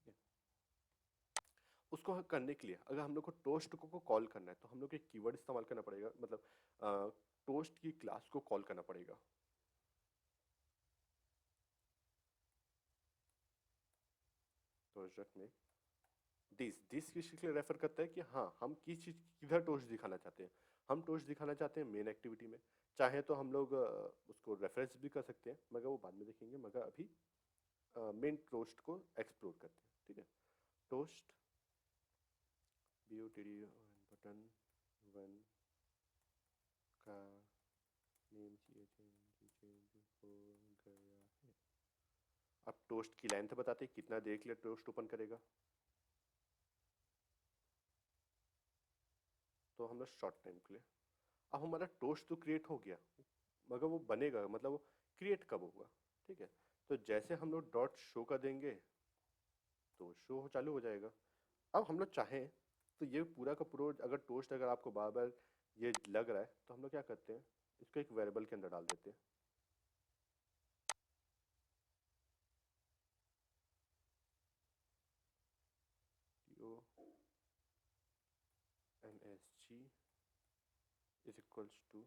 ठीक है। उसको करने के लिए अगर हम लोग को टोस्ट को कॉल करना है तो हम लोग को एक कीवर्ड इस्तेमाल करना पड़ेगा, मतलब टोस्ट की क्लास को कॉल करना पड़ेगा। टोस्ट में दिस किस चीज़ के लिए रेफर करता है कि हाँ हम किस चीज़ किधर टोस्ट दिखाना चाहते हैं। हम टोस्ट दिखाना चाहते हैं मेन एक्टिविटी में, चाहे तो हम लोग उसको रेफरेंस भी कर सकते हैं, मगर वो बाद में देखेंगे, मगर अभी मेन टोस्ट को एक्सप्लोर करते हैं। ठीक है। Toast B O T D button one का नेम चेंज हो गया है। अब टोस्ट की लेंथ बताते हैं कितना देर के लिए टोस्ट ओपन करेगा, तो हम लोग शॉर्ट टाइम के लिए। अब हमारा टोस्ट तो क्रिएट हो गया, मगर वो बनेगा, मतलब वो क्रिएट कब होगा। ठीक है। तो जैसे हम लोग डॉट शो कर देंगे तो शो चालू हो जाएगा। अब हम लोग चाहें तो ये पूरा का पूरा अगर टोस्ट अगर आपको बार बार ये लग रहा है तो हम लोग क्या करते हैं, इसको एक वेरिएबल के अंदर डाल देते हैं। O M S G is equals to,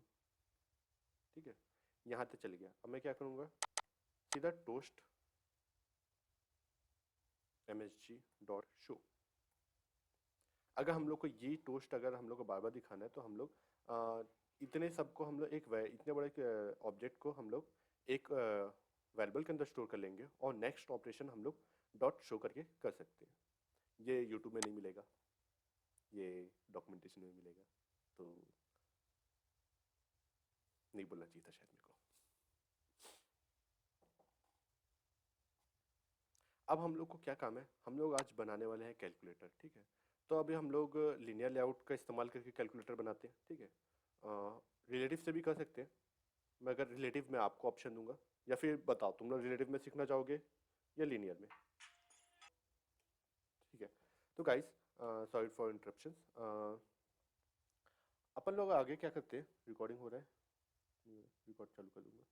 ठीक है, यहाँ तक चल गया। अब मैं क्या करूँगा, सीधा toast M S G dot show. अगर हम लोग को ये टोस्ट अगर हम लोग को बार बार दिखाना है तो हम लोग इतने सबको हम लोग इतने बड़े ऑब्जेक्ट को हम लोग एक वेरिएबल के अंदर स्टोर कर लेंगे और नेक्स्ट ऑपरेशन हम लोग डॉट शो करके कर सकते हैं। ये यूट्यूब में नहीं मिलेगा, ये डॉक्यूमेंटेशन में मिलेगा, तो नहीं बोलना चाहिए था शायद मेरे को। अब हम लोग को क्या काम है, हम लोग आज बनाने वाले हैं कैलकुलेटर। ठीक है। तो अभी हम लोग लीनियर लेआउट का इस्तेमाल करके कैलकुलेटर बनाते हैं। ठीक है। रिलेटिव से भी कर सकते हैं, मैं अगर रिलेटिव में आपको ऑप्शन दूंगा, या फिर बताओ तुम लोग रिलेटिव में सीखना चाहोगे या लीनियर में। ठीक है। तो गाइस, सॉरी फॉर इंटरप्शंस, अपन लोग आगे क्या करते हैं, रिकॉर्डिंग हो रहा है, रिकॉर्ड चालू कर दूंगा।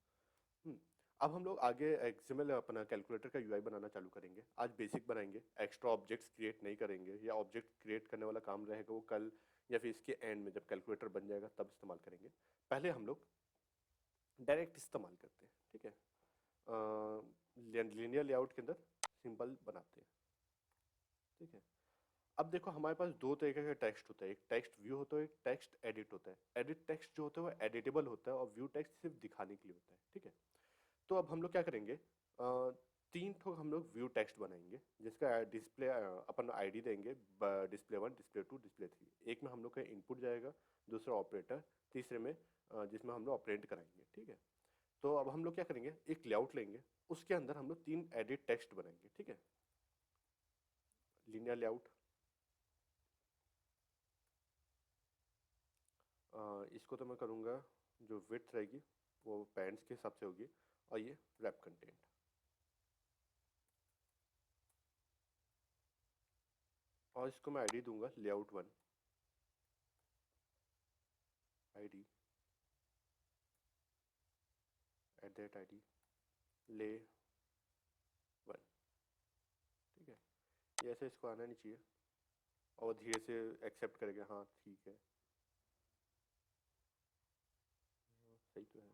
हम्म, अब हम लोग आगे एक्सएमएल अपना कैलकुलेटर का यूआई बनाना चालू करेंगे। आज बेसिक बनाएंगे, एक्स्ट्रा ऑब्जेक्ट्स क्रिएट नहीं करेंगे, या ऑब्जेक्ट क्रिएट करने वाला काम रहेगा वो कल या फिर इसके एंड में जब कैलकुलेटर बन जाएगा तब इस्तेमाल करेंगे। पहले हम लोग डायरेक्ट इस्तेमाल करते हैं। ठीक है। लीनियर लेआउट के अंदर सिंबल बनाते हैं। ठीक है। अब देखो हमारे पास दो तरीके का टेक्स्ट होता है, एक टेक्स्ट व्यू होता है, एक टेक्स्ट एडिट होता है। एडिट टेक्स्ट जो होता है वो एडिटेबल होता है और व्यू टेक्स्ट सिर्फ दिखाने के लिए होता है, ठीक है। तो अब हम लोग क्या करेंगे, तीन ठो हम लोग व्यू टेक्स्ट बनाएंगे जिसका डिस्प्ले अपन आईडी देंगे, डिस्प्ले 1, डिस्प्ले 2, डिस्प्ले 3। एक में हम लोग का इनपुट जाएगा, दूसरा ऑपरेटर, तीसरे में जिसमें हम लोग ऑपरेट कराएंगे, ठीक है। तो अब हम लोग क्या करेंगे, एक लेआउट लेंगे, उसके अंदर हम लोग तीन एडिट टेक्स्ट बनाएंगे, ठीक है। लीनियर लेआउट, इसको तो मैं करूँगा, जो विड्थ रहेगी वो पैंट्स के हिसाब से होगी, और ये रैप कंटेंट। और इसको मैं आईडी दूंगा लेआउट 1, आईडी @id ले 1, ठीक है। ये ऐसे इसको आना नहीं चाहिए, और धीरे से एक्सेप्ट करेगा, हाँ ठीक है, सही तो है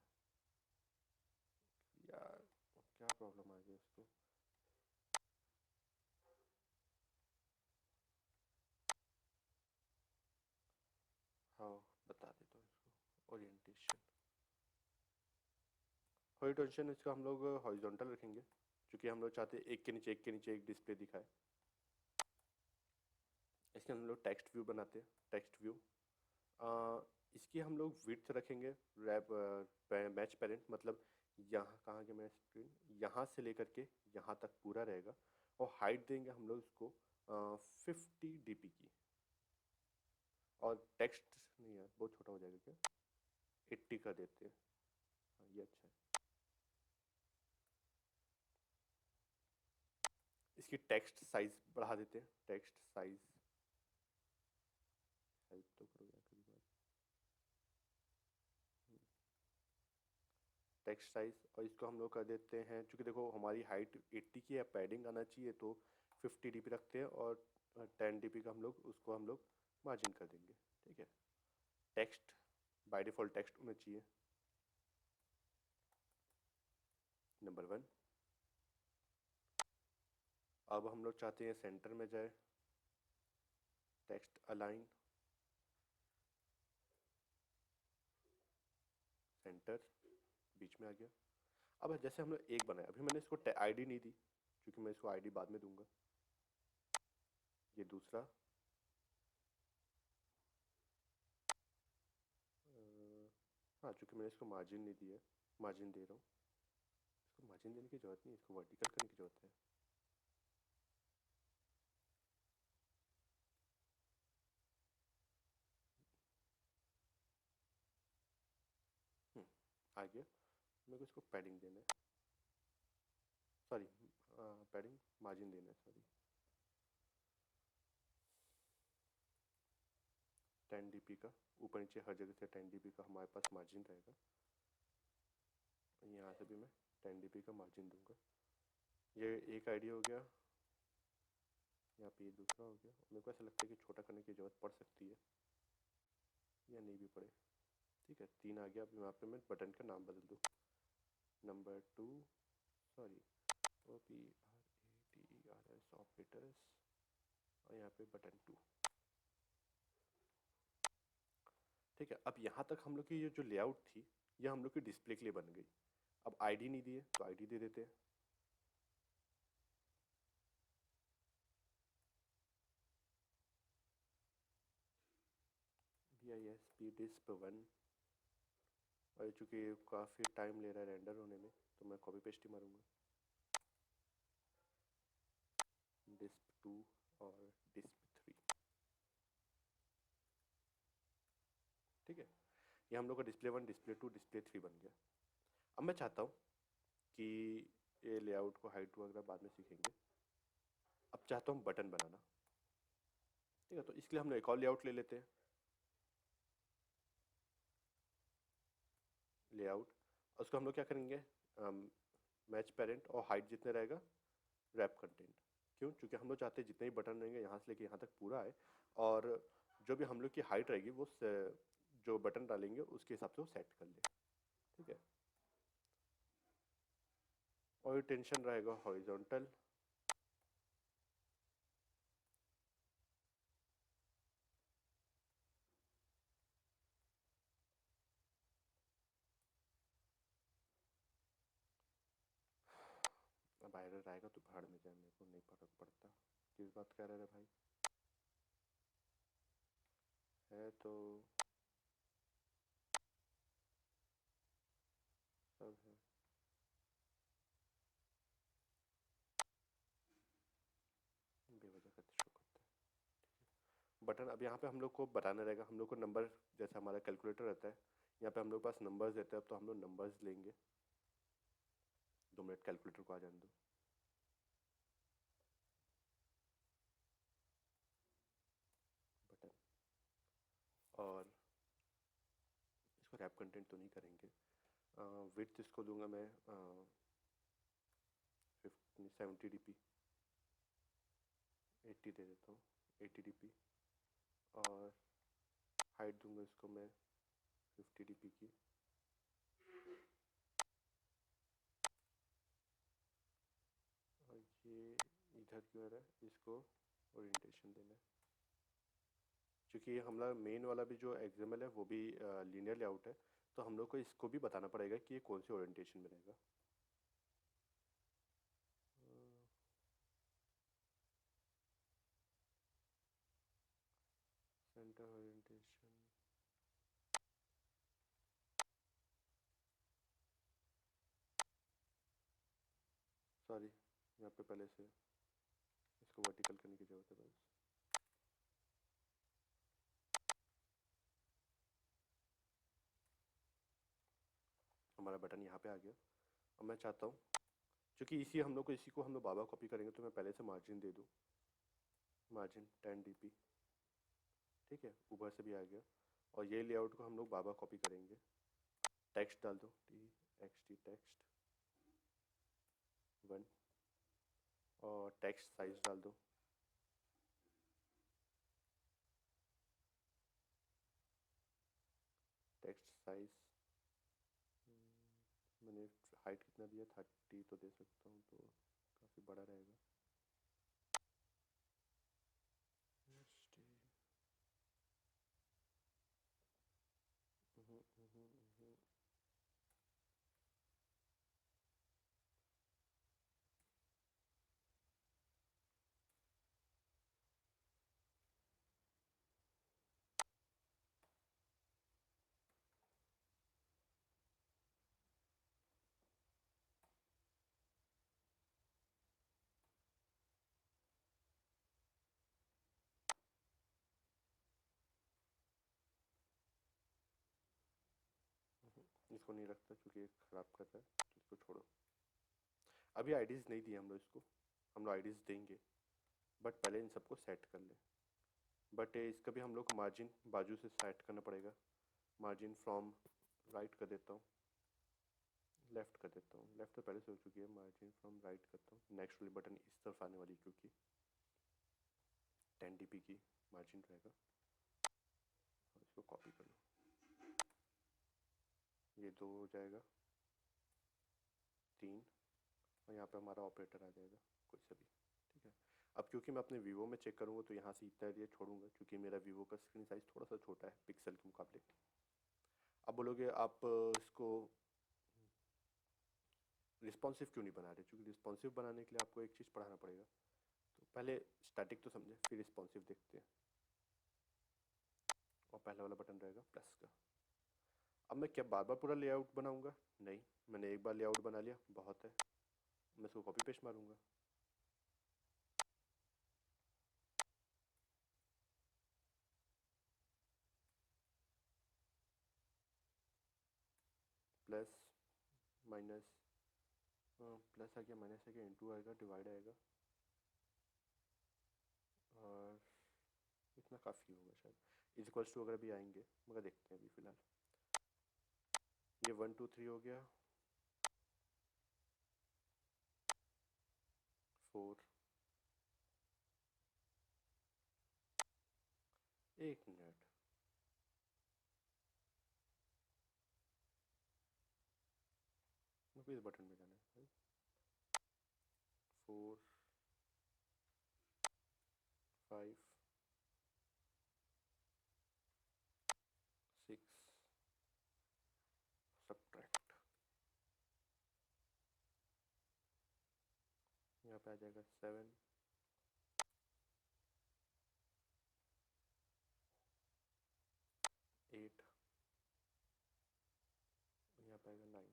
यार, क्या प्रॉब्लम आ गई उसको। हाँ, बता देता हूँ इसको। ओरिएंटेशन, हॉरिजॉन्टल, इसका हम लोग हॉरिजॉन्टल रखेंगे क्योंकि हम लोग चाहते हैं एक के नीचे एक के नीचे एक डिस्प्ले दिखाए। इसके हम लोग टेक्स्ट व्यू बनाते हैं, टेक्स्ट व्यू। इसकी हम लोग विड्थ रखेंगे, रैप मैच पेरेंट, मतलब यहाँ कहाँ के, मैं स्क्रीन यहाँ से लेकर के यहाँ तक पूरा रहेगा। और हाइट देंगे हम लोग इसको 50 dp की। और टेक्स्ट नहीं यार, बहुत छोटा हो जाएगा क्या, 80 कर देते हैं, हाँ ये अच्छा है। इसकी टेक्स्ट साइज बढ़ा देते हैं, टेक्स्ट साइज, हेल्प तो करो यार कभी बार। टेक्स्ट साइज, और इसको हम लोग कर देते हैं, क्योंकि देखो हमारी हाइट 80 की है, पैडिंग आना चाहिए, तो 50 dp रखते हैं, और 10 dp का हम लोग मार्जिन कर देंगे, ठीक है। टेक्स्ट बाय डिफ़ॉल्ट टेक्स्ट होना चाहिए, नंबर 1। अब हम लोग चाहते हैं सेंटर में जाए, टेक्स्ट अलाइन, सेंटर, बीच में आ गया। अब जैसे हम लोग एक बनाया, अभी मैंने इसको आईडी नहीं दी क्योंकि मैं इसको आईडी बाद में दूंगा। ये दूसरा, हाँ चूंकि मैंने इसको मार्जिन नहीं दिया, मार्जिन दे रहा हूँ। इसको मार्जिन देने की ज़रूरत नहीं है, इसको वर्टिकल करने की ज़रूरत है। आ गया। मेरे को इसको पैडिंग देना है, सॉरी पैडिंग मार्जिन देना है, सॉरी 10 dp का, ऊपर नीचे हर जगह से 10 dp का हमारे पास मार्जिन रहेगा। यहाँ से भी मैं 10 dp का मार्जिन दूंगा। ये एक आइडिया हो गया, यहाँ पे ये दूसरा हो गया। मेरे को ऐसा लगता है कि छोटा करने की ज़रूरत पड़ सकती है या नहीं भी पड़े, ठीक है। 3 आ गया। अब यहाँ पे मैं बटन का नाम बदल दूँ, नंबर 2, सॉरी OPERATERS ऑपरेटर्स, और यहाँ पे बटन 2, ठीक है। अब यहाँ तक हम लोग की ये जो लेआउट थी, ये हम लोग की डिस्प्ले के लिए बन गई। अब आईडी नहीं दिए तो आईडी दे देते हैं, BISP disp1। और चूँकि काफ़ी टाइम ले रहा है रेंडर होने में, तो मैं कॉपी पेस्ट ही मारूंगा, disp2 और disp3, ठीक है। ये हम लोग का डिस्प्ले 1, डिस्प्ले 2, डिस्प्ले 3 बन गया। अब मैं चाहता हूँ कि ये लेआउट को हाइट वगैरह बाद में सीखेंगे, अब चाहता हूँ बटन बनाना, ठीक है। तो इसके लिए हम लोग एक और लेआउट ले लेते हैं, लेआउट। उसको हम लोग क्या करेंगे, मैच पेरेंट और हाइट जितने रहेगा रैप कंटेंट। क्यों, क्योंकि हम लोग चाहते हैं जितने ही बटन रहेंगे यहाँ से लेके यहाँ तक पूरा आए, और जो भी हम लोग की हाइट रहेगी वो जो बटन डालेंगे उसके हिसाब से वो सेट कर ले, ठीक है। और टेंशन रहेगा हॉरिजॉन्टल, बाहर आएगा तो भाड़ में जाए, मेरे को नहीं फर्क पड़ता। किस बात कह रहे रे भाई? है तो सब है। बेवजह का शो करता है बटन। अब यहाँ पे हम लोग को बताना रहेगा, हम लोग को नंबर, जैसे हमारा कैलकुलेटर रहता है, यहाँ पे हम लोग के पास नंबर्स देते हैं, तो हम लोग नंबर्स लेंगे। 2 मिनट कैलकुलेटर को आ जाने दो। बटन, और इसको रैप कंटेंट तो नहीं करेंगे। विड्थ इसको दूंगा मैं 70 dp, 80 दे देता हूँ, 80 dp। और हाइट दूंगा इसको मैं 50 dp की। और ये इधर क्यों आ रहा है, इसको ओरिएंटेशन देना है, क्योंकि हमारा मेन वाला भी जो एक्सएमएल है वो भी लीनियर लेआउट है, तो हम लोग को इसको भी बताना पड़ेगा कि ये कौन सी ओरिएंटेशन में रहेगा। सेंटर ओरिएंटेशन, सॉरी, यहाँ पे पहले से इसको वर्टिकल करने की जरूरत है बस। हमारा बटन यहाँ पे आ गया। अब मैं चाहता हूँ, क्योंकि इसी को हम लोग बाबा कॉपी करेंगे, तो मैं पहले से मार्जिन दे दूँ। मार्जिन 10 dp, ठीक है, ऊपर से भी आ गया। और ये लेआउट को हम लोग बाबा कॉपी करेंगे। टेक्स्ट डाल दो, TXT टेक्स्ट 1, और टेक्स्ट साइज डाल दो। टेक्स्ट साइज मैंने हाइट कितना दिया, 30 तो दे सकता हूँ, तो काफ़ी बड़ा रहेगा। इसको नहीं रखता क्योंकि ये ख़राब कर रहा है, तो इसको छोड़ो। अभी आईडीज़ नहीं दिए हम लोग इसको, हम लोग आईडीज़ देंगे, बट पहले इन सबको सेट कर ले। बट इसका भी हम लोग को मार्जिन बाजू से सेट करना पड़ेगा। मार्जिन फ्रॉम राइट कर देता हूँ, लेफ़्ट कर देता हूँ। लेफ़्ट तो पहले से हो चुकी है, मार्जिन फ्रॉम राइट करता हूँ। नेक्स्ट वाली बटन इस तरफ आने वाली, क्योंकि 10 dp की मार्जिन रहेगा। और इसको कॉपी कर लो, ये 2 हो जाएगा, 3, और यहाँ पे हमारा ऑपरेटर आ जाएगा कोई सा भी, ठीक है। अब क्योंकि मैं अपने वीवो में चेक करूँगा, तो यहाँ से इतना एरिया छोड़ूंगा, क्योंकि मेरा वीवो का स्क्रीन साइज़ थोड़ा सा छोटा है पिक्सल के मुकाबले। अब बोलोगे आप इसको रिस्पॉन्सिव क्यों नहीं बना रहे? क्योंकि रिस्पॉन्सिव बनाने के लिए आपको एक चीज़ पढ़ाना पड़ेगा। तो पहले स्टैटिक तो समझे, फिर रिस्पॉन्सिव देखते हैं। और पहला वाला बटन रहेगा प्लस का। अब मैं क्या बार बार पूरा लेआउट बनाऊंगा? नहीं, मैंने एक बार लेआउट बना लिया, बहुत है। मैं इसको कॉपी पेस्ट मारूंगा। प्लस माइनस, प्लस आ गया, माइनस आ गया, इंटू आएगा, डिवाइड आएगा, और इतना काफ़ी होगा शायद। इज इक्वल्स टू वगैरह भी आएंगे, मगर देखते हैं अभी फ़िलहाल। ये 1 2 3 हो गया, 4, 1 मिनट, मुझे इस बटन में जाना है। 4 5 6, सब्ट्रैक्ट, पे आ जाएगा 7, 8, यहाँ पे आएगा 9,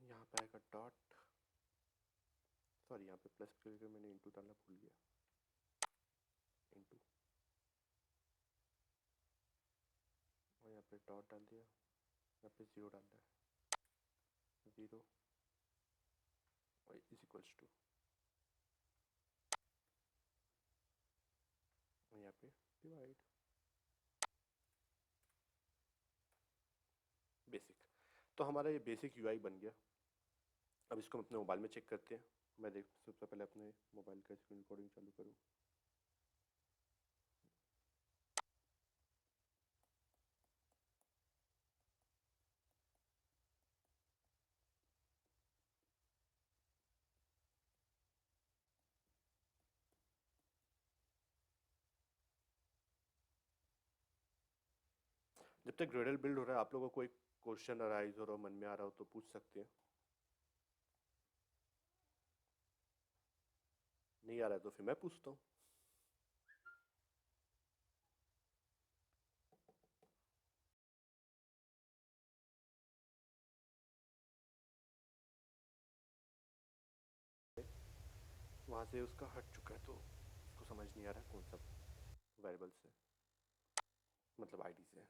यहाँ पे आएगा डॉट, सॉरी यहाँ पे प्लस करके मैंने इंटू डालना भूल गया, इंटू, और यहाँ पे डॉट डाल दिया, यहाँ पे 0 डालना है, 0 और इज इक्वल्स टू, और यहाँ पे डिवाइड। बेसिक, तो हमारा ये बेसिक यूआई बन गया। अब इसको हम अपने मोबाइल में चेक करते हैं। मैं देख सबसे पहले अपने मोबाइल का स्क्रीन रिकॉर्डिंग चालू करूँ। जब तक ग्रेडल बिल्ड हो रहा है, आप लोगों को कोई क्वेश्चन अराइज हो रहा हो, मन में आ रहा हो तो पूछ सकते हैं। नहीं आ रहा है तो फिर मैं पूछता हूँ। वहाँ से उसका हट चुका है तो उसको समझ नहीं आ रहा है कौन सा वेरिएबल से, मतलब आईडी से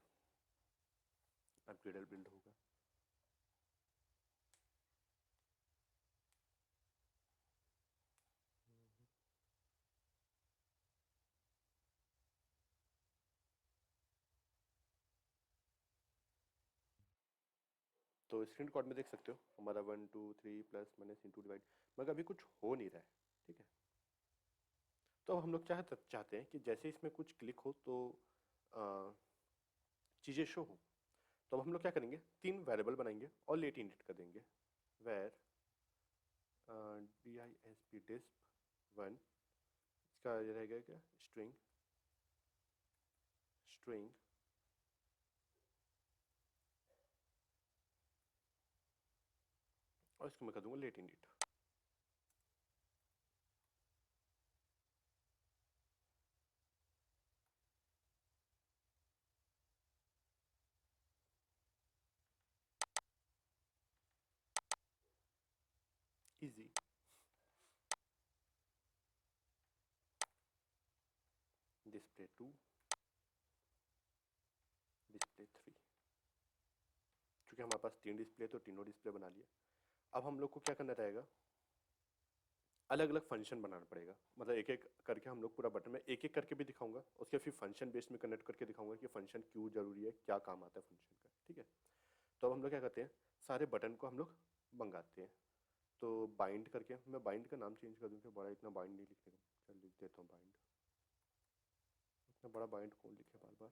अब ग्रेडल बिल्ड होगा। तो स्क्रीन रिकॉर्ड में देख सकते हो हमारा 1 2 3 प्लस माइनस इंटू डिवाइड, मगर अभी कुछ हो नहीं रहा है। ठीक है, तो अब हम लोग चाहते हैं कि जैसे इसमें कुछ क्लिक हो तो चीज़ें शो हो। तो अब हम लोग क्या करेंगे, 3 वेरिएबल बनाएंगे और लेट इंडिट कर देंगे। वेर DISP डिस्प 1, इसका ये रहेगा क्या, स्ट्रिंग, स्ट्रिंग और इसको मैं कर दूंगा let indent. Easy, display 2, display 3। क्योंकि हमारे पास 3 डिस्प्ले तो तीनों डिस्प्ले बना लिए। अब हम लोग को क्या करना रहेगा, अलग अलग फंक्शन बनाना पड़ेगा। मतलब एक एक करके हम लोग पूरा बटन में एक एक करके भी दिखाऊंगा, उसके फिर फंक्शन बेस में कनेक्ट करके दिखाऊंगा कि फंक्शन क्यों जरूरी है, क्या काम आता है फंक्शन का। ठीक है, तो अब हम लोग क्या करते हैं, सारे बटन को हम लोग मंगाते हैं। तो बाइंड करके, मैं बाइंड का नाम चेंज कर दूँ कि बड़ा इतना बाइंड नहीं लिखने का, चल लिख देता हूँ बाइंड। इतना बड़ा बाइंड कौन लिखे बार बार।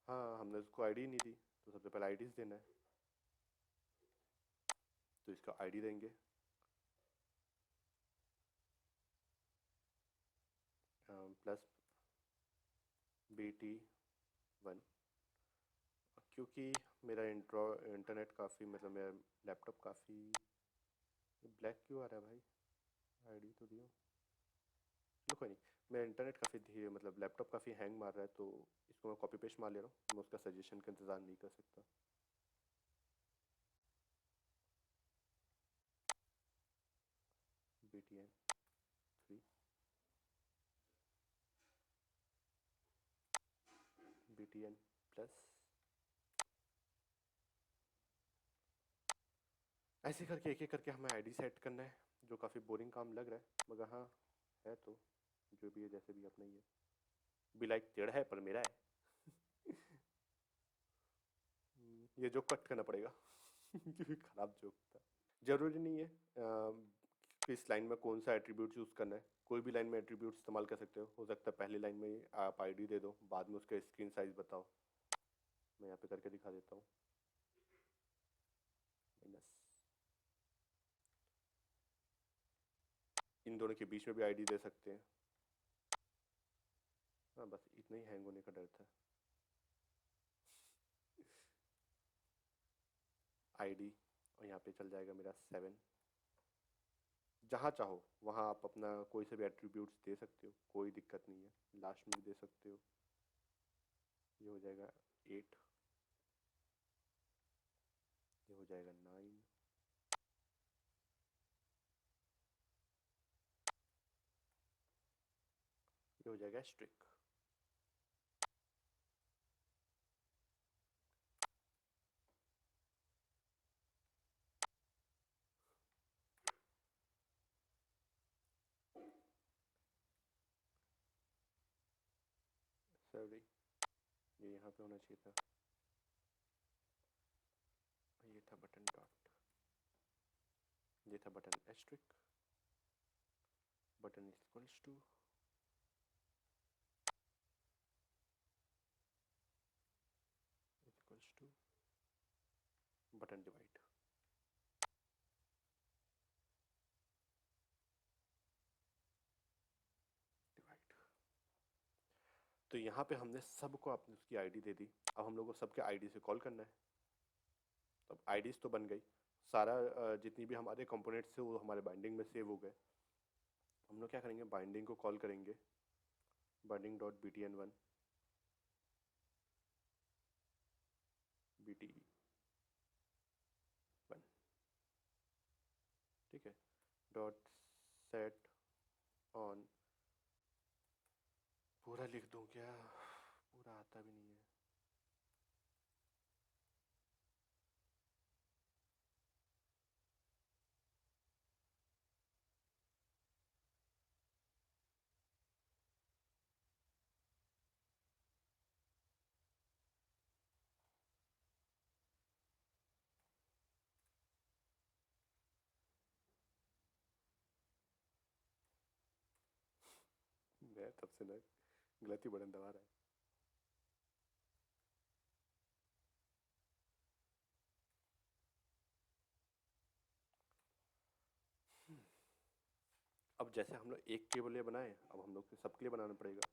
हाँ, हमने उसको आईडी नहीं दी, तो सबसे पहले आईडीज देना है। तो इसका आईडी देंगे प्लस BT1। क्योंकि मेरा इंटरनेट काफ़ी, मतलब मेरा लैपटॉप काफ़ी, ब्लैक क्यों आ रहा है भाई, आईडी तो दियो। चलो कोई नहीं, मेरा इंटरनेट काफ़ी धीरे, मतलब लैपटॉप काफ़ी हैंग मार रहा है, तो इसको मैं कॉपी पेस्ट मार ले रहा हूँ। मैं उसका सजेशन का इंतज़ार नहीं कर सकता। BTN3, BTN+, ऐसे करके एक एक करके हमें आईडी सेट करना है, जो काफ़ी बोरिंग काम लग रहा है, मगर हाँ है तो, जो भी है जैसे भी अपना ही है। बिलाइक टेढ़ा है पर मेरा है। ये जोक कट करना पड़ेगा क्योंकि खराब जोक था। जरूरी नहीं है किस लाइन में कौन सा एट्रीब्यूट यूज़ करना है, कोई भी लाइन में एट्रीब्यूट इस्तेमाल कर सकते हो सकता है पहली लाइन में आप आईडी दे दो, बाद में उसका स्क्रीन साइज बताओ। मैं यहाँ पे करके दिखा देता हूँ, माइनस, इन दोनों के बीच में भी आईडी दे सकते हैं। हाँ, बस इतना ही हैंग होने का डर था। आईडी, और यहाँ पे चल जाएगा मेरा 7। जहाँ चाहो वहाँ आप अपना कोई से भी एट्रीब्यूट्स दे सकते हो, कोई दिक्कत नहीं है। लास्ट में भी दे सकते हो। ये हो जाएगा 8, ये हो जाएगा 9, ये हो जाएगा स्ट्रिक। सॉरी, ये यहाँ पे होना चाहिए था, ये था बटन डॉट, ये था button asterisk, button equals to, equals to button divide. Divide. तो यहाँ पे हमने सबको अपनी उसकी आईडी दे दी। अब हम लोग को सबके आईडी से कॉल करना है। अब आईडीज तो बन गई, सारा जितनी भी हमारे कंपोनेंट्स थे वो हमारे बाइंडिंग में सेव हो गए। हम लोग क्या करेंगे, बाइंडिंग को कॉल करेंगे, बाइंडिंग डॉट btn1, bt1, ठीक है, डॉट सेट ऑन। पूरा लिख दूं क्या, पूरा आता भी नहीं है। मैं तब से ना गलती बटन दबा रहा है। अब जैसे हम लोग एक के लिए बनाए, अब हम लोग सबके लिए बनाना पड़ेगा।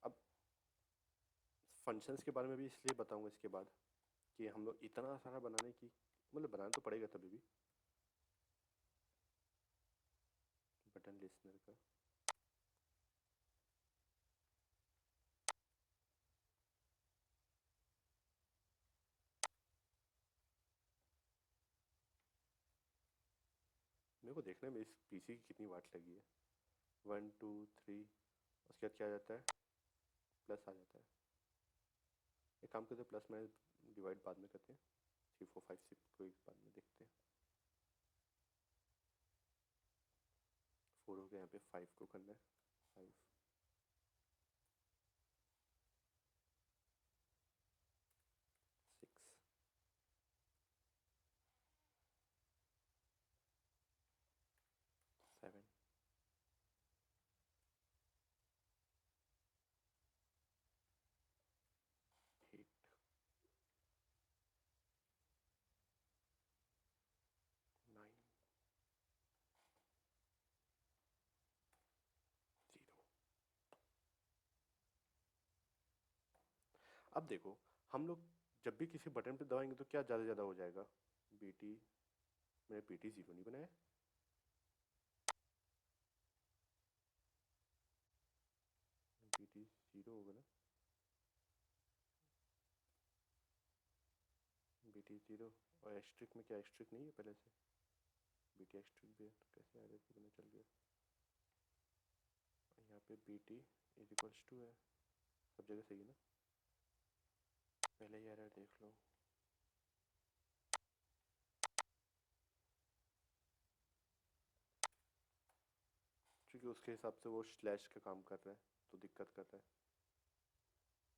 अब फंक्शंस के बारे में भी इसलिए बताऊंगा इसके बाद कि हम लोग इतना सारा बनाने की, मतलब बनाना तो पड़ेगा तभी भी। बटन लिसनर का मेरे को देखना है मेरी इस पीसी की कितनी वाट लगी है। 1 2 3, उसके बाद क्या आ जाता है, प्लस आ जाता है। एक काम करते हैं, प्लस में डिवाइड बाद में करते हैं। 3 4 5 6 को एक बाद में देखते हैं। 4 हो गया, यहाँ पे 5 को करना है। 5 6 7 8 9 0। अब देखो, हम लोग जब भी किसी बटन पे दबाएंगे तो क्या ज़्यादा ज़्यादा हो जाएगा। बीटी, मैंने बीटी 0 नहीं बनाया, बीटी 0 होगा ना, बीटी 0। और एक्सट्रिक में क्या, एक्सट्रिक नहीं है पहले से, बीटी एक्सट्रिक भी है तो कैसे आ जाएगा, पता चल गया। और यहाँ पे बीटी इज इक्वल्स टू है, सब जगह सही है ना। पहले ही एरर देख लो। क्योंकि उसके हिसाब से वो स्लैश का काम कर रहा है तो दिक्कत कर रहा है।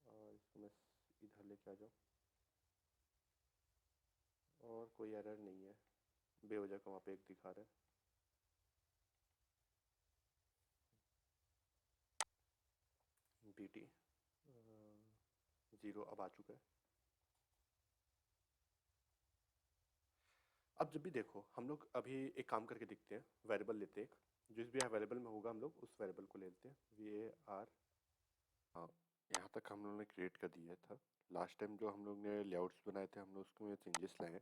और इसको मैं इधर लेके आ जाऊँ, और कोई एरर नहीं है, बेवजह का वहाँ पे एक दिखा रहा है। बीटी 0 अब आ चुका है। अब जब भी देखो, हम लोग अभी एक काम करके देखते हैं, वेरिएबल लेते हैं एक, जिस भी वेरिएबल में होगा हम लोग उस वेरिएबल को ले लेते हैं, var। हाँ, यहाँ तक हम लोगों ने क्रिएट कर दिया था। लास्ट टाइम जो हम लोग ने लेआउट्स बनाए थे हम लोग उसमें चेंजेस लाए हैं।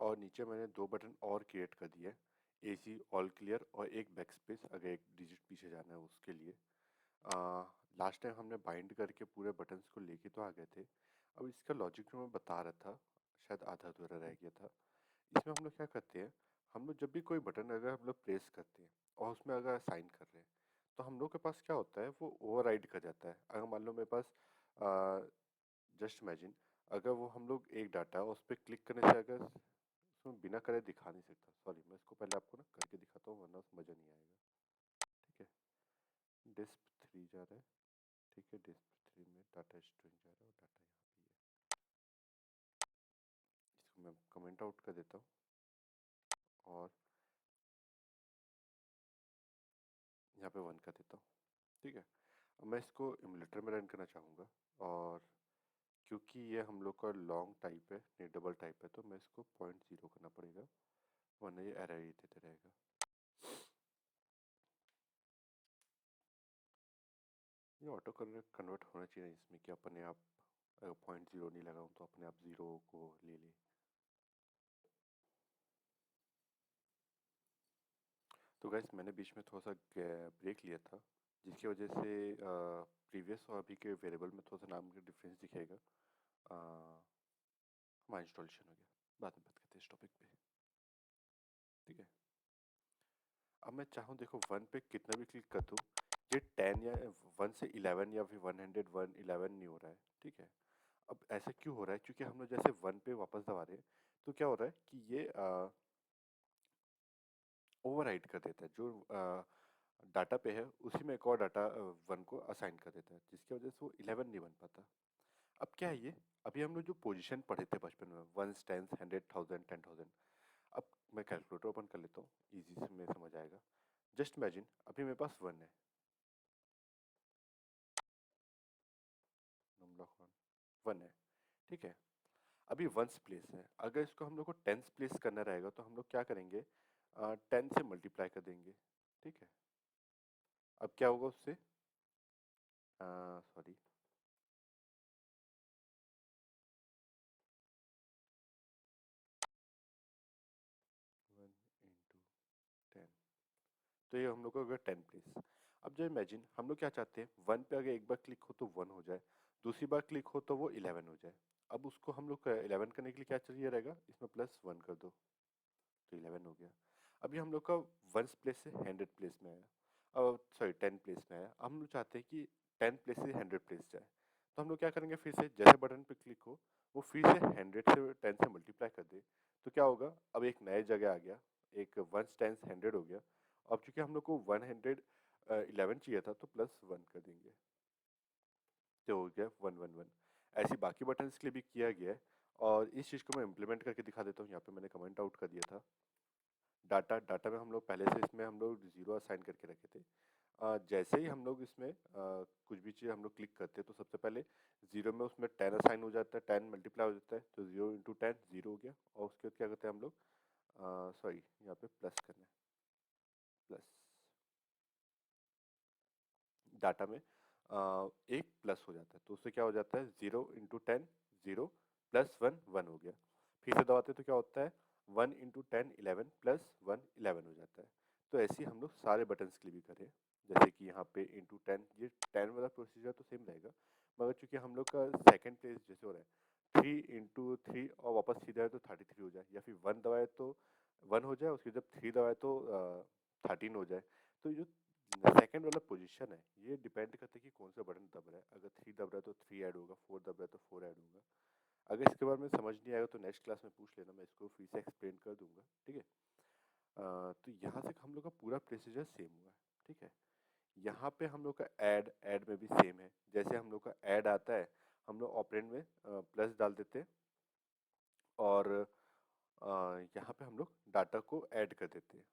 और नीचे मैंने दो बटन और क्रिएट कर दिए, AC ऑल क्लियर और एक बैक स्पेस अगर एक डिजिट पीछे जाना है उसके लिए। लास्ट टाइम हमने बाइंड करके पूरे बटन्स को लेके तो आ गए थे। अब इसका लॉजिक जो मैं बता रहा था, शायद आधा अधूरा रह गया था। इसमें हम लोग क्या करते हैं, हम लोग जब भी कोई बटन अगर हम लोग प्रेस करते हैं और उसमें अगर साइन कर रहे हैं, तो हम लोग के पास क्या होता है, वो ओवरराइड कर जाता है। अगर मान लो मेरे पास जस्ट इमेजिन, अगर वो हम लोग एक डाटा उस पर क्लिक करने से अगर उसमें बिना करे दिखा नहीं सकता, सॉरी मैं इसको पहले आपको ना करके दिखाता हूँ वरना मज़ा नहीं आएगा। ठीक है, डिस्प 3 जा रहा है, ठीक है, डिस्प 3 में डाटा स्ट्रिंग जा रहा है और डाटा यहाँ पे है। इसको मैं कमेंट आउट कर देता हूँ और यहाँ पे 1 कर देता हूँ। ठीक है, अब मैं इसको इमुलेटर में रन करना चाहूँगा और क्योंकि ये हम लोग का लॉन्ग टाइप है, नहीं डबल टाइप है, तो मैं इसको 0.0 करना पड़ेगा वरना ये एरर ही देते रहेगा। ये ऑटो कन्वर्ट होना चाहिए इसमें कि अपने आप, अगर 0.0 नहीं लगाऊँ तो अपने आप 0 को ले ले। तो गाइस मैंने बीच में थोड़ा सा ब्रेक लिया था, जिसकी वजह से प्रीवियस और अभी के वेरिएबल में थोड़ा सा नाम का डिफरेंस दिखेगा। हमारा इंस्टॉलेशन हो गया, बाद में बात करते हैं इस टॉपिक पे। ठीक है, अब मैं चाहूँ देखो 1 पे कितना भी क्लिक कर दूँ, ये 10 या 1 से 11 या फिर 101 11 नहीं हो रहा है। ठीक है, अब ऐसा क्यों हो रहा है, क्योंकि हम लोग जैसे 1 पे वापस दबा रहे हैं तो क्या हो रहा है कि ये ओवरराइड कर देता है, जो डाटा पे है उसी में एक और डाटा 1 को असाइन कर देता है, जिसकी वजह से वो 11 नहीं बन पाता। अब क्या है ये, अभी हम लोग जो पोजीशन पढ़े थे बचपन में, 1 10 100 1000 10,000, अब मैं कैलकुलेटर ओपन कर लेता हूँ, ईजी से में समझ आएगा। जस्ट इमेजिन अभी मेरे पास 1 है, नंबर 1 है। ठीक है, अभी 1s प्लेस है, अगर इसको हम लोग को 10s प्लेस करना रहेगा तो हम लोग क्या करेंगे, 10 से मल्टीप्लाई कर देंगे। ठीक है, अब क्या होगा उससे, सॉरी 1 into 10, तो ये हम लोग को अगर 10 प्लेस। अब जो इमेजिन हम लोग क्या चाहते हैं, 1 पे अगर एक बार क्लिक हो तो 1 हो जाए, दूसरी बार क्लिक हो तो वो 11 हो जाए। अब उसको हम लोग 11 करने के लिए क्या चाहिए रहेगा, इसमें +1 कर दो तो 11 हो गया। अभी हम लोग का 1s प्लेस से 100 प्लेस में आया, अब सॉरी 10 प्लेस में आया। अब हम लोग चाहते हैं कि 10 प्लेस से 100 प्लेस जाए, तो हम लोग क्या करेंगे, फिर से जैसे बटन पे क्लिक हो वो फिर से 100 से 10 से मल्टीप्लाई कर दे, तो क्या होगा, अब एक नए जगह आ गया, एक 1s 10s 100 हो गया। अब चूंकि हम लोग को 111 चाहिए था तो +1 कर देंगे तो हो गया 111। ऐसी बाकी बटन्स के लिए भी किया गया है और इस चीज़ को मैं इम्प्लीमेंट करके दिखा देता हूँ। यहाँ पे मैंने कमेंट आउट कर दिया था। डाटा में हम लोग पहले से इसमें हम लोग 0 असाइन करके रखे थे। जैसे ही हम लोग इसमें कुछ भी चीज़ हम लोग क्लिक करते हैं तो सबसे पहले 0 में उसमें 10 असाइन हो जाता है, 10 मल्टीप्लाई हो जाता है, तो 0 इंटू 10 0 हो गया। और उसके बाद क्या करते हैं हम लोग, सॉरी यहाँ पे प्लस करना है, प्लस डाटा में एक प्लस हो जाता है, तो उससे क्या हो जाता है, 0 इंटू 10 0 +1 1 हो गया। फिर से दबाते हैं तो क्या होता है, 1 इंटू 10 11 +1 11 हो जाता है। तो ऐसे ही हम लोग सारे बटन्स के लिए भी करें, जैसे कि यहाँ पे इंटू 10, ये 10 वाला प्रोसीजर तो सेम रहेगा, मगर चूंकि हम लोग का सेकंड प्लेस जैसे हो रहा है 3 इंटू 3 और वापस सीधा है तो 33 हो जाए, या फिर 1 दबाए तो 1 हो जाए, उसके जब 3 दबाए तो 13 हो जाए। तो जो सेकंड वाला पोजीशन है ये डिपेंड करता है कि कौन सा बटन दब रहा है। अगर 3 दब रहा है तो 3 ऐड होगा, 4 दब रहा है तो 4 ऐड होगा। अगर इसके बारे में समझ नहीं आएगा तो नेक्स्ट क्लास में पूछ लेना, मैं इसको फिर से एक्सप्लेन कर दूंगा। ठीक है, तो यहाँ से हम लोग का पूरा प्रोसीजर सेम हुआ है। ठीक है, यहाँ पे हम लोग का ऐड में भी सेम है। जैसे हम लोग का ऐड आता है, हम लोग ऑपरेंड में प्लस डाल देते हैं और यहाँ पे हम लोग डाटा को ऐड कर देते हैं।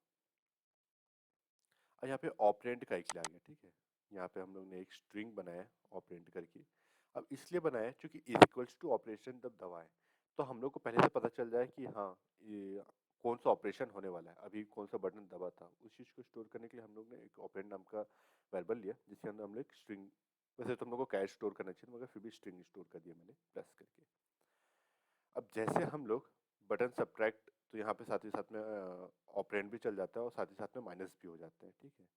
और यहाँ पे ऑपरेंड का एक आ गया। ठीक है, यहाँ पे हम लोग ने एक स्ट्रिंग बनाया है ऑपरेंड करके। अब इसलिए बनाया है क्योंकि इज इक्वल्स टू ऑपरेशन जब दबाएं तो हम लोग को पहले से पता चल जाए कि हाँ ये कौन सा ऑपरेशन होने वाला है, अभी कौन सा बटन दबा था। उस चीज़ को स्टोर करने के लिए हम लोग ने एक ऑपरेंड नाम का वेरिएबल लिया, जिसके अंदर हम लोग एक स्ट्रिंग, वैसे तो हम लोग को कैश स्टोर करना चाहिए मगर फिर भी स्ट्रिंग स्टोर कर दिया मैंने प्लस करके। अब जैसे हम लोग बटन सब्ट्रैक्ट तो यहाँ पे साथ ही साथ में ऑपरेंड भी चल जाता है और साथ ही साथ में माइनस भी हो जाते हैं, ठीक है।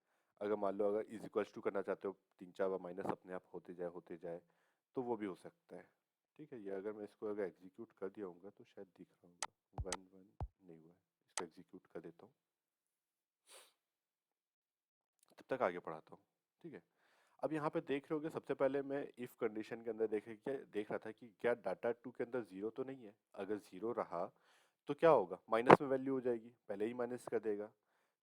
अगर मान लो अगर इज इक्वल्स टू करना चाहते हो, 3-4 बार माइनस अपने आप होते जाए तो वो भी हो सकता है, ठीक है। ये अगर मैं इसको अगर एग्जीक्यूट कर दिया होगा तो शायद दिख रहा होगा, 1 1 नहीं हुआ है, इसको एग्जीक्यूट कर देता हूँ, तब तक आगे पढ़ाता हूँ, ठीक है। अब यहाँ पे देख रहे होगे, सबसे पहले मैं इफ कंडीशन के अंदर देख रहा था कि क्या डाटा टू के अंदर जीरो तो नहीं है। अगर जीरो रहा तो क्या होगा, माइनस में वैल्यू हो जाएगी, पहले ही माइनस कर देगा।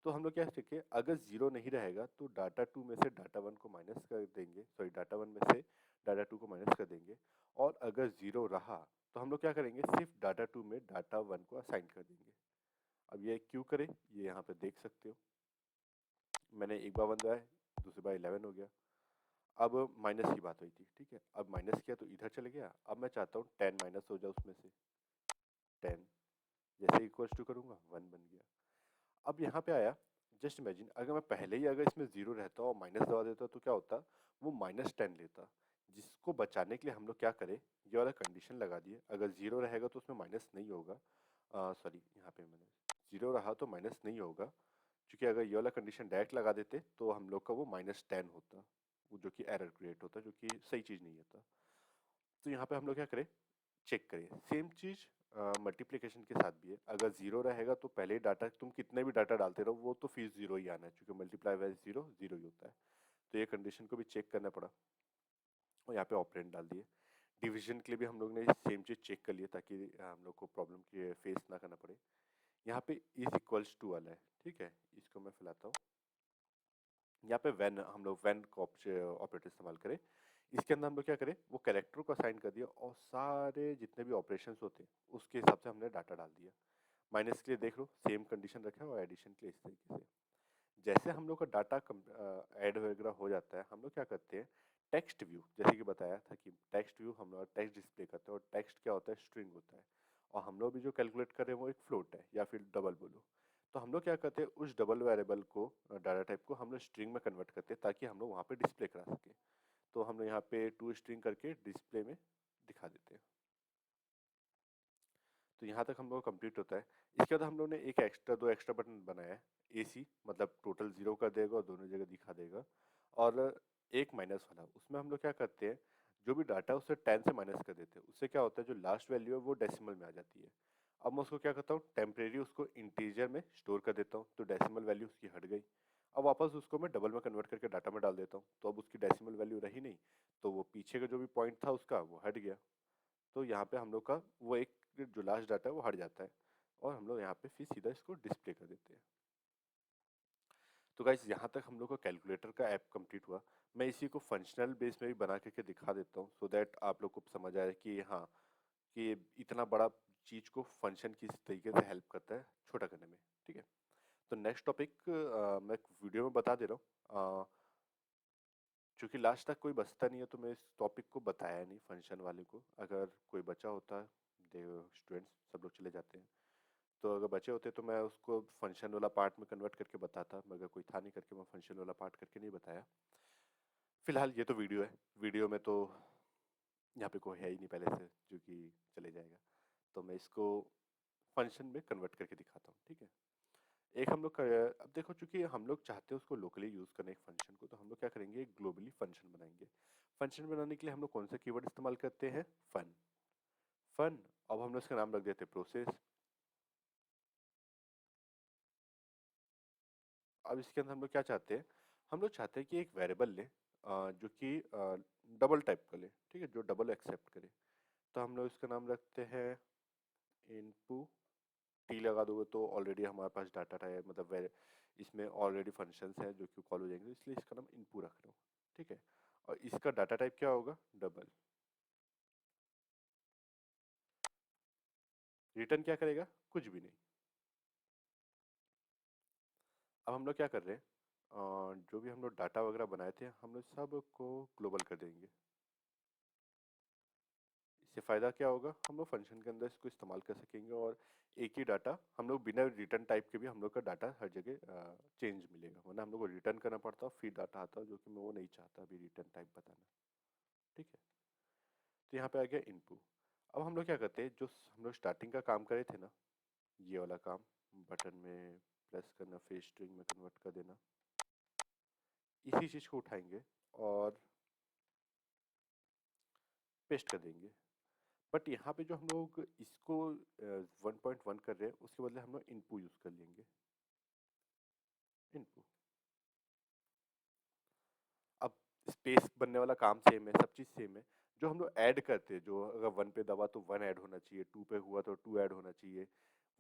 तो हम लोग क्या सीखे, अगर जीरो नहीं रहेगा तो डाटा टू में से डाटा वन को माइनस कर देंगे, सॉरी डाटा वन में से डाटा टू को माइनस कर देंगे। और अगर जीरो रहा तो हम लोग क्या करेंगे, सिर्फ डाटा टू में डाटा वन को असाइन कर देंगे। अब ये क्यों करें, ये यहाँ पे देख सकते हो, मैंने एक बार 1 लगाया, दूसरी बार 11 हो गया। अब माइनस की बात हुई थी, ठीक है, अब माइनस किया तो इधर चले गया। अब मैं चाहता हूँ 10 माइनस हो जाए उसमें से, 10 जैसे इक्वल्स टू करूँगा 1 बन गया। अब यहाँ पे आया, जस्ट इमेजिन अगर मैं पहले ही अगर इसमें जीरो रहता और माइनस दबा देता तो क्या होता, वो -10 लेता। जिसको बचाने के लिए हम लोग क्या करें, ये वाला कंडीशन लगा दिए, अगर जीरो रहेगा तो उसमें माइनस नहीं होगा, सॉरी यहाँ पे मैंने जीरो रहा तो माइनस नहीं होगा, क्योंकि अगर ये वाला कंडीशन डायरेक्ट लगा देते तो हम लोग का वो -10 होता, वो जो कि एरर क्रिएट होता, जो कि सही चीज़ नहीं होता। तो यहाँ पे हम लोग क्या करें, चेक करिए, सेम चीज़ मल्टीप्लिकेशन के साथ भी है। अगर जीरो रहेगा तो पहले ही डाटा, तुम कितने भी डाटा डालते रहो वो तो फीस जीरो ही आना है, क्योंकि मल्टीप्लाई बाय जीरो जीरो ही होता है। तो ये कंडीशन को भी चेक करना पड़ा और यहाँ पे ऑपरेंड डाल दिए। डिवीजन के लिए भी हम लोग ने सेम चीज़ चेक कर लिया ताकि हम लोग को प्रॉब्लम की फेस ना करना पड़े। यहाँ पे इज इक्वल्स टू वाला है, ठीक है, इसको मैं फैलाता हूँ। यहाँ पे व्हेन हम लोग व्हेन का ऑपरेटर इस्तेमाल करें, इसके अंदर हम लोग क्या करें, वो कैरेक्टर को असाइन कर दिया और सारे जितने भी ऑपरेशंस होते हैं उसके हिसाब से हमने डाटा डाल दिया। माइनस के लिए देख लो सेम कंडीशन रखा है और एडिशन के लिए इस तरीके से। जैसे हम लोग का डाटा ऐड वगैरह हो जाता है, हम लोग क्या करते हैं, टेक्स्ट व्यू, जैसे कि बताया था कि टेक्स्ट व्यू हम लोग टेक्स्ट डिस्प्ले करते हैं और टेक्स्ट क्या होता है, स्ट्रिंग होता है। और हम लोग भी जो कैलकुलेट कर रहे हैं वो एक फ्लोट है या फिर डबल बोलो। तो हम लोग क्या करते हैं, उस डबल वेरिएबल को, डाटा टाइप को हम लोग स्ट्रिंग में कन्वर्ट करते हैं ताकि हम लोग वहाँ पे डिस्प्ले करा सके। तो हम लोग यहाँ पे टू स्ट्रिंग करके डिस्प्ले में दिखा देते हैं। तो यहाँ तक हम लोग कंप्लीट होता है। इसके बाद हम लोग ने एक एक्स्ट्रा, दो एक्स्ट्रा बटन बनाया है, AC मतलब टोटल जीरो कर देगा और दोनों जगह दिखा देगा, और एक माइनस वाला, उसमें हम लोग क्या करते हैं, जो भी डाटा है उसे 10 से माइनस कर देते हैं। उससे क्या होता है, जो लास्ट वैल्यू है वो डेसिमल में आ जाती है। अब मैं उसको क्या करता हूँ, टेम्परेरी उसको इंटीजर में स्टोर कर देता हूँ, तो डेसिमल वैल्यू उसकी हट गई। अब वापस उसको मैं डबल में कन्वर्ट करके डाटा में डाल देता हूँ, तो अब उसकी डेसिमल वैल्यू रही नहीं, तो वो पीछे का जो भी पॉइंट था उसका वो हट गया। तो यहाँ पे हम लोग का वो एक जो लास्ट डाटा है वो हट जाता है और हम लोग यहाँ पे फिर सीधा इसको डिस्प्ले कर देते हैं। तो गाइस यहाँ तक हम लोग का कैलकुलेटर का ऐप कंप्लीट हुआ। मैं इसी को फंक्शनल बेस में भी बना करके दिखा देता हूँ, सो दैट आप लोग को समझ आए कि हाँ, कि इतना बड़ा चीज़ को फंक्शन किस तरीके से हेल्प करता है छोटा करने में, ठीक है। तो नेक्स्ट टॉपिक मैं वीडियो में बता दे रहा हूँ, चूँकि लास्ट तक कोई बचता नहीं है तो मैं इस टॉपिक को बताया नहीं फंक्शन वाले को। अगर कोई बचा होता, दे स्टूडेंट्स सब लोग चले जाते हैं, तो अगर बचे होते तो मैं उसको फंक्शन वाला पार्ट में कन्वर्ट करके बताता, मगर कोई था नहीं करके मैं फंक्शन वाला पार्ट करके नहीं बताया। फिलहाल ये तो वीडियो है, वीडियो में तो यहाँ पे कोई है ही नहीं पहले से जो कि चले जाएगा, तो मैं इसको फंक्शन में कन्वर्ट करके दिखाता हूँ, ठीक है। एक हम लोग अब देखो, चूंकि हम लोग चाहते हैं उसको लोकली यूज़ करने एक फंक्शन को, तो हम लोग क्या करेंगे, एक ग्लोबली फंक्शन बनाएंगे। फंक्शन बनाने के लिए हम लोग कौन सा कीवर्ड इस्तेमाल करते हैं, फन। फन, अब हम लोग इसका नाम रख देते हैं प्रोसेस। अब इसके अंदर हम लोग क्या चाहते हैं, हम लोग चाहते हैं कि एक वेरिएबल ले, जो कि डबल टाइप का ले, ठीक है, जो डबल एक्सेप्ट करे। तो हम लोग इसका नाम रखते हैं इनपू। टी लगा दोगे तो ऑलरेडी हमारे पास डाटा है, मतलब इसमें ऑलरेडी फंक्शंस हैं जो कि कॉल हो जाएंगे, इसलिए इसका नाम इनपू रख रहा हूँ, ठीक है। और इसका डाटा टाइप क्या होगा, डबल। रिटर्न क्या करेगा, कुछ भी नहीं। अब हम लोग क्या कर रहे हैं, जो भी हम लोग डाटा वगैरह बनाए थे हम लोग सब को ग्लोबल कर देंगे। इससे फ़ायदा क्या होगा, हम लोग फंक्शन के अंदर इसको इस्तेमाल कर सकेंगे और एक ही डाटा हम लोग बिना रिटर्न टाइप के भी हम लोग का डाटा हर जगह चेंज मिलेगा, वरना हम लोग को रिटर्न करना पड़ता फिर डाटा आता, जो कि मैं वो नहीं चाहता अभी रिटर्न टाइप बताना, ठीक है। तो यहाँ पे आ गया इनपू। अब हम लोग क्या करते हैं, जो हम लोग स्टार्टिंग का काम करे थे ना, ये वाला काम बटन में प्रेस करना, फिर स्ट्रिंग में कन्वर्ट कर देना, इसी चीज़ को उठाएंगे और पेस्ट कर देंगे। बट यहाँ पे जो हम लोग इसको 1.1 कर रहे हैं, उसके बदले हम लोग इनपू यूज़ कर लेंगे। इनपू, अब स्पेस बनने वाला काम सेम है, सब चीज़ सेम है। जो हम लोग ऐड करते हैं, जो अगर 1 पे दबा तो 1 ऐड होना चाहिए, 2 पे हुआ तो 2 ऐड होना चाहिए,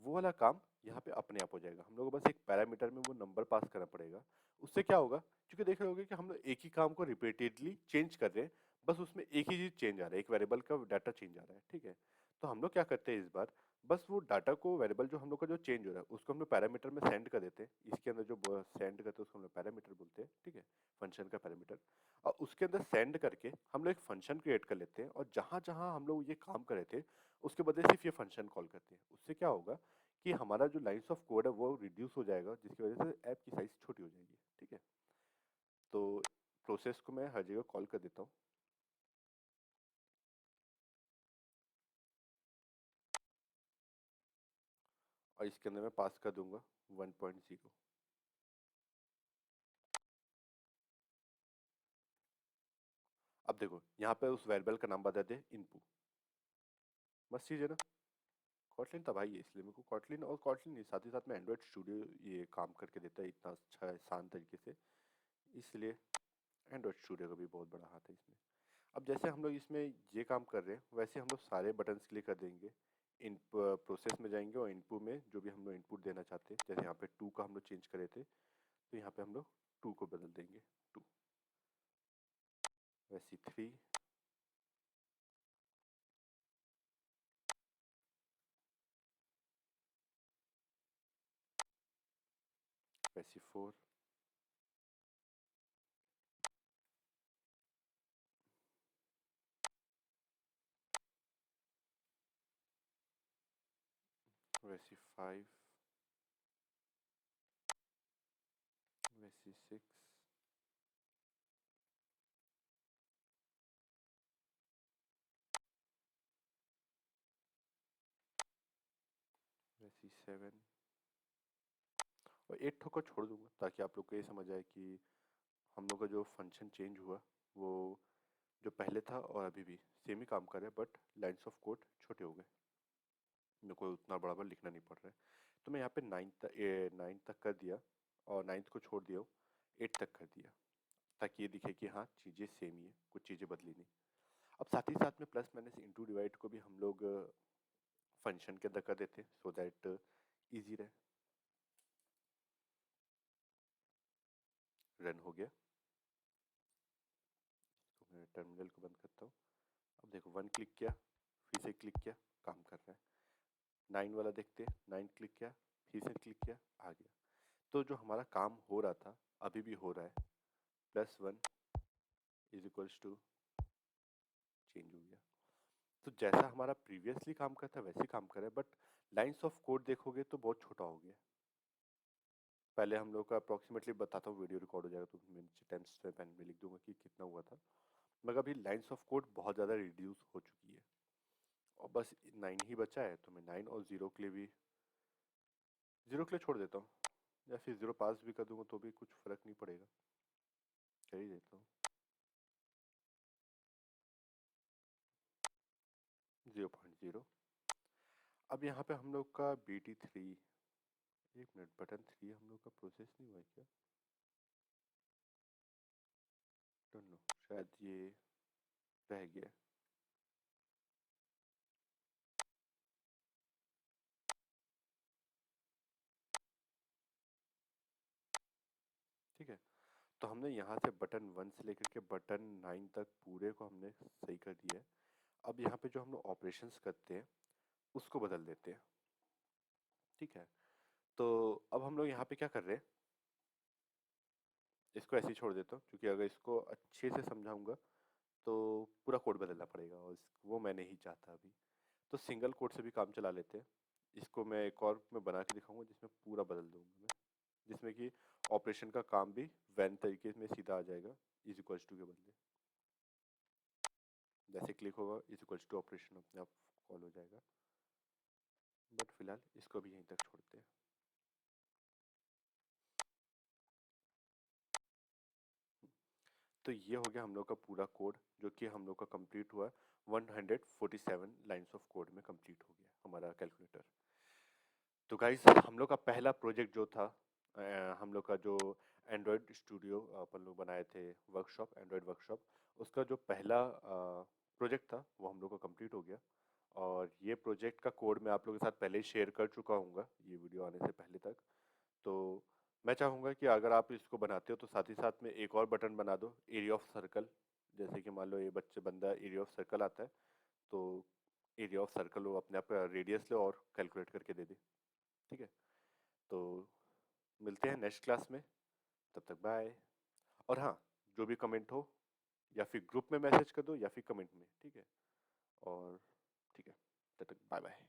वो वाला काम यहाँ पे अपने आप हो जाएगा। हम लोग को बस एक पैरामीटर में वो नंबर पास करना पड़ेगा। उससे क्या होगा, क्योंकि देख रहे होगे कि हम लोग एक ही काम को रिपीटेडली चेंज कर रहे हैं, बस उसमें एक ही चीज़ चेंज आ रहा है, एक वेरिएबल का डाटा चेंज आ रहा है, ठीक है। तो हम लोग क्या करते हैं इस बार, बस वो डाटा को, वेरिएबल जो हम लोग का जो चेंज हो रहा है उसको हम लोग पैरामीटर में सेंड कर देते हैं। इसके अंदर जो सेंड करते हैं उसको हम लोग पैरामीटर बोलते हैं, ठीक है, फंक्शन का पैरामीटर। और उसके अंदर सेंड करके हम लोग एक फंक्शन क्रिएट कर लेते हैं, और जहाँ जहाँ हम लोग ये काम कर रहे थे उसके बदले सिर्फ ये फंक्शन कॉल करते हैं। उससे क्या होगा कि हमारा जो लाइंस ऑफ कोड है वो रिड्यूस हो जाएगा, जिसकी वजह से ऐप की साइज छोटी हो जाएगी, ठीक है। तो प्रोसेस को मैं हर जगह कॉल कर देता हूँ, और इसके अंदर मैं पास कर दूंगा 1.0। अब देखो यहाँ पे उस वेरिएबल का नाम बता दे इनपू, बस चीज़ है ना। कॉटलिन था भाई, इसलिए मेरे को कॉटलिन, और कॉटलिन नहीं, साथ ही साथ में एंड्रॉयड स्टूडियो ये काम करके देता है इतना अच्छा आसान तरीके से, इसलिए एंड्रॉयड स्टूडियो का भी बहुत बड़ा हाथ है इसमें। अब जैसे हम लोग इसमें ये काम कर रहे हैं, वैसे हम लोग सारे बटन्स क्लिक कर देंगे, इन प्रोसेस में जाएंगे और इनपुट में जो भी हम लोग इनपुट देना चाहते हैं, जैसे यहाँ पे 2 का हम लोग चेंज करे थे, तो यहाँ पे हम लोग 2 को बदल देंगे 2, वैसे 3, वैसे 4, वैसे 5, वैसे 6, वैसे 7, और 8 को छोड़ दूंगा ताकि आप लोग को ये समझ आए कि हम लोग का जो फंक्शन चेंज हुआ वो जो पहले था और अभी भी सेम ही काम कर रहा है, बट लाइन्स ऑफ कोड छोटे हो गए, मेरे को उतना बड़ा बड़ा लिखना नहीं पड़ रहा है। तो मैं यहाँ पे 9 तक कर दिया, और 9 को छोड़ दिया, 8 तक कर दिया, ताकि ये दिखे कि हाँ चीज़ें सेम ही है, कुछ चीज़ें बदली नहीं। अब साथ ही साथ में प्लस माइनस इंटू डिवाइड को भी हम लोग फंक्शन के अंदर कर देते हैं, सो दैट ईजी रहे। रन हो गया, तो मैं टर्मिनल को बंद करता हूँ। अब देखो 1 क्लिक किया, फिर से क्लिक किया, काम कर रहा है। 9 वाला देखते हैं, 9 क्लिक किया, फिर से क्लिक किया, आ गया। तो जो हमारा काम हो रहा था अभी भी हो रहा है, +1 इज इक्वल्स टू चेंज हो गया। तो जैसा हमारा प्रीवियसली काम करता है वैसे ही काम कर रहा है, बट लाइंस ऑफ कोड देखोगे तो बहुत छोटा हो गया। पहले हम लोग का अप्रोक्सीमेटली बताता हूँ, वीडियो रिकॉर्ड हो जाएगा तो मैं टाइम स्पेन में लिख दूंगा कि कितना हुआ था, मगर अभी लाइंस ऑफ कोड बहुत ज़्यादा रिड्यूस हो चुकी है, और बस 9 ही बचा है। तो मैं 9 और 0 के लिए भी, 0 के लिए छोड़ देता हूँ, या फिर 0 पास भी कर दूंगा तो भी कुछ फ़र्क नहीं पड़ेगा, कर ही देता हूँ 0.0। अब यहाँ पे हम लोग का BT3, एक मिनट, बटन 3 हम लोग का प्रोसेस नहीं हुआ है क्या, डोंट नो, शायद ये रह गया। ठीक है, तो हमने यहाँ से बटन 1 से लेकर के बटन 9 तक पूरे को हमने सही कर दिया है। अब यहाँ पे जो हम लोग ऑपरेशंस करते हैं उसको बदल देते हैं, ठीक है। तो अब हम लोग यहाँ पे क्या कर रहे हैं, इसको ऐसे ही छोड़ देता हूँ, क्योंकि अगर इसको अच्छे से समझाऊंगा तो पूरा कोड बदलना पड़ेगा, और वो मैं नहीं चाहता अभी। तो सिंगल कोड से भी काम चला लेते हैं। इसको मैं एक और मैं बना के दिखाऊंगा जिसमें पूरा बदल दूंगा मैं, जिसमें कि ऑपरेशन का काम भी वैन तरीके में सीधा आ जाएगा, इज इक्वल्स टू के बदले। जैसे क्लिक होगा इज इक्वल्स टू, ऑपरेशन अपने आप कॉल हो जाएगा। बट फिलहाल इसको भी यहीं तक छोड़ते हैं। तो ये हो गया हम लोग का पूरा कोड जो कि हम लोग का कंप्लीट हुआ। 147 लाइंस ऑफ कोड में कंप्लीट हो गया हमारा कैलकुलेटर। तो गाइस हम लोग का पहला प्रोजेक्ट जो था हम लोग का जो एंड्रॉयड स्टूडियो अपन लोग बनाए थे, वर्कशॉप, एंड्रॉयड वर्कशॉप, उसका जो पहला प्रोजेक्ट था वो हम लोग का कंप्लीट हो गया। और ये प्रोजेक्ट का कोड मैं आप लोगों के साथ पहले ही शेयर कर चुका हूँ ये वीडियो आने से पहले तक। तो मैं चाहूँगा कि अगर आप इसको बनाते हो तो साथ ही साथ में एक और बटन बना दो, एरिया ऑफ सर्कल। जैसे कि मान लो ये बच्चे बंदा एरिया ऑफ सर्कल आता है, तो एरिया ऑफ सर्कल वो अपने आप रेडियस ले और कैलकुलेट करके दे दे। ठीक है, तो मिलते हैं नेक्स्ट क्लास में, तब तक बाय। और हाँ, जो भी कमेंट हो या फिर ग्रुप में मैसेज कर दो या फिर कमेंट में, ठीक है। और ठीक है, तब तक बाय बाय।